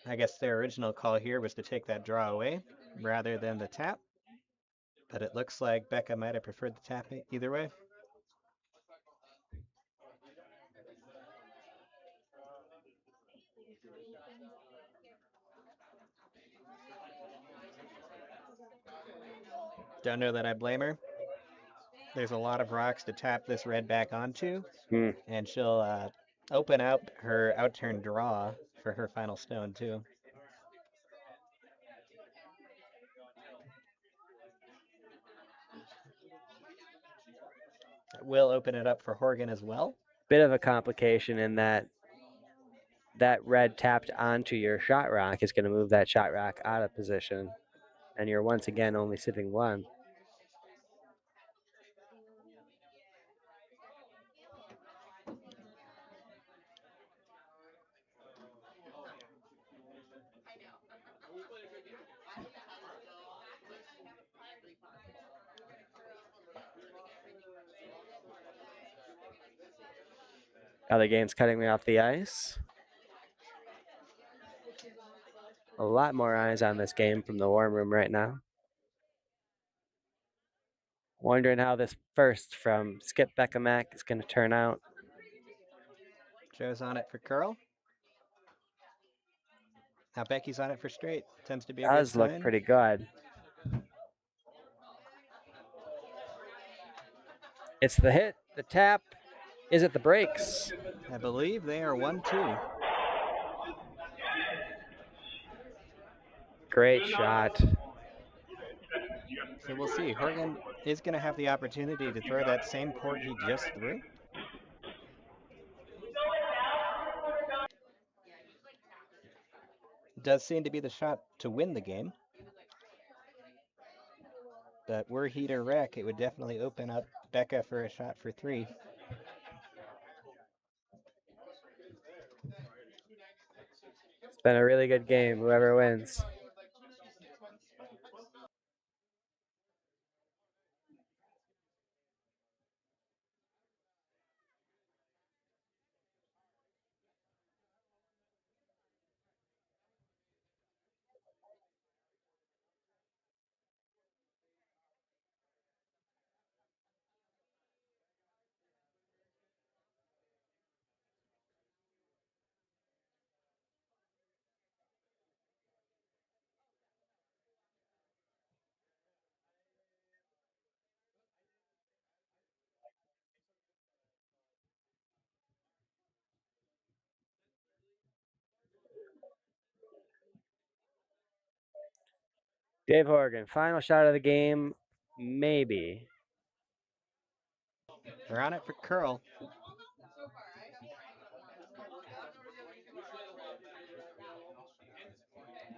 I guess their original call here was to take that draw away rather than the tap. But it looks like Becca might have preferred the tap either way. Don't know that I blame her. There's a lot of rocks to tap this red back onto, and she'll open up her outturn draw for her final stone too. That will open it up for Horgan as well. Bit of a complication in that red tapped onto your shot rock is going to move that shot rock out of position, and you're once again only sitting one. Other game's cutting me off the ice. A lot more eyes on this game from the warm room right now. Wondering how this first from Skip Becca Mack is going to turn out. Joe's on it for curl. Now Becky's on it for straight. Tends to be a Does good look sign. pretty good. It's the hit, the tap. Is it the breaks? I believe they are 1-2. Great shot. So we'll see. Horgan is going to have the opportunity to throw that same port he just threw. Does seem to be the shot to win the game. But were he to wreck, it would definitely open up Becca for a shot for 3. It's been a really good game, whoever wins. Dave Horgan, final shot of the game, maybe. They're on it for curl.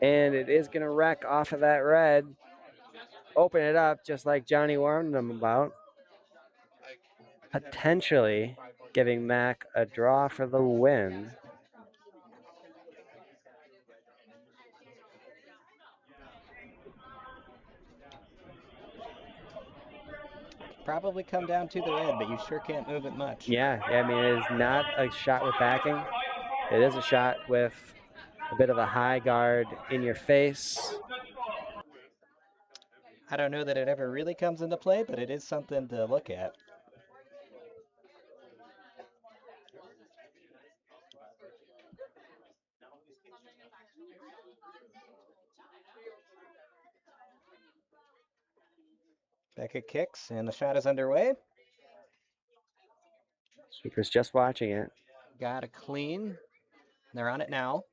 And it is going to wreck off of that red. Open it up just like Johnny warned them about. Potentially giving Mack a draw for the win. Probably come down to the red, but you sure can't move it much. Yeah, I mean, it is not a shot with backing. It is a shot with a bit of a high guard in your face. I don't know that it ever really comes into play, but it is something to look at. Becca kicks, and the shot is underway. Sweeper's just watching it. Got a clean. They're on it now.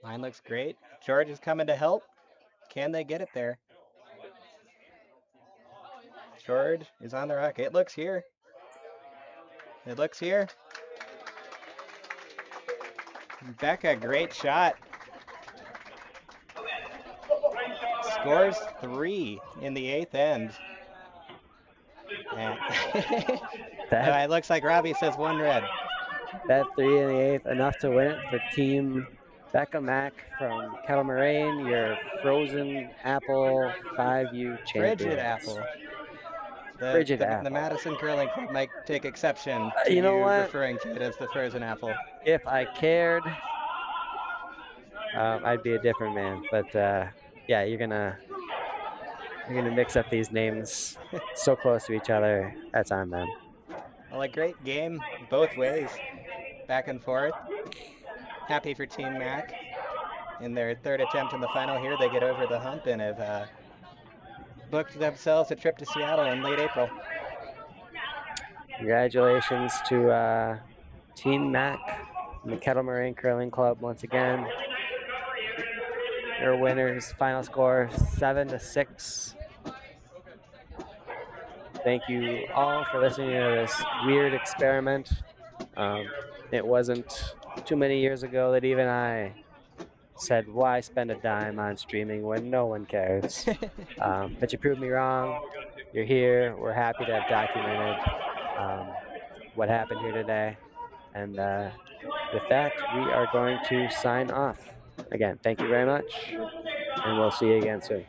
Line looks great. George is coming to help. Can they get it there? George is on the rock. It looks here. It looks here. Becca, great shot. Scores 3 in the 8th end. And it looks like Robbie says 1 red. That 3 in the 8th, enough to win it for Team Becca Mack from Kettle Moraine, your frozen apple 5U champions. Frigid apple. Frigid apple. The Madison Curling Club might take exception to You know what? referring to it as the frozen apple. If I cared, I'd be a different man. But yeah, you're gonna mix up these names so close to each other. That's on them. Well, a great game both ways, back and forth. Happy for Team Mack. In their 3rd attempt in the final here, they get over the hump and have booked themselves a trip to Seattle in late April. Congratulations to Team Mack and the Kettle Moraine Curling Club once again. Your winners, final score 7-6. Thank you all for listening to this weird experiment. It wasn't too many years ago that even I said, why spend a dime on streaming when no one cares? But you proved me wrong. You're here. We're happy to have documented what happened here today. And with that, we are going to sign off. Again, thank you very much, and we'll see you again soon.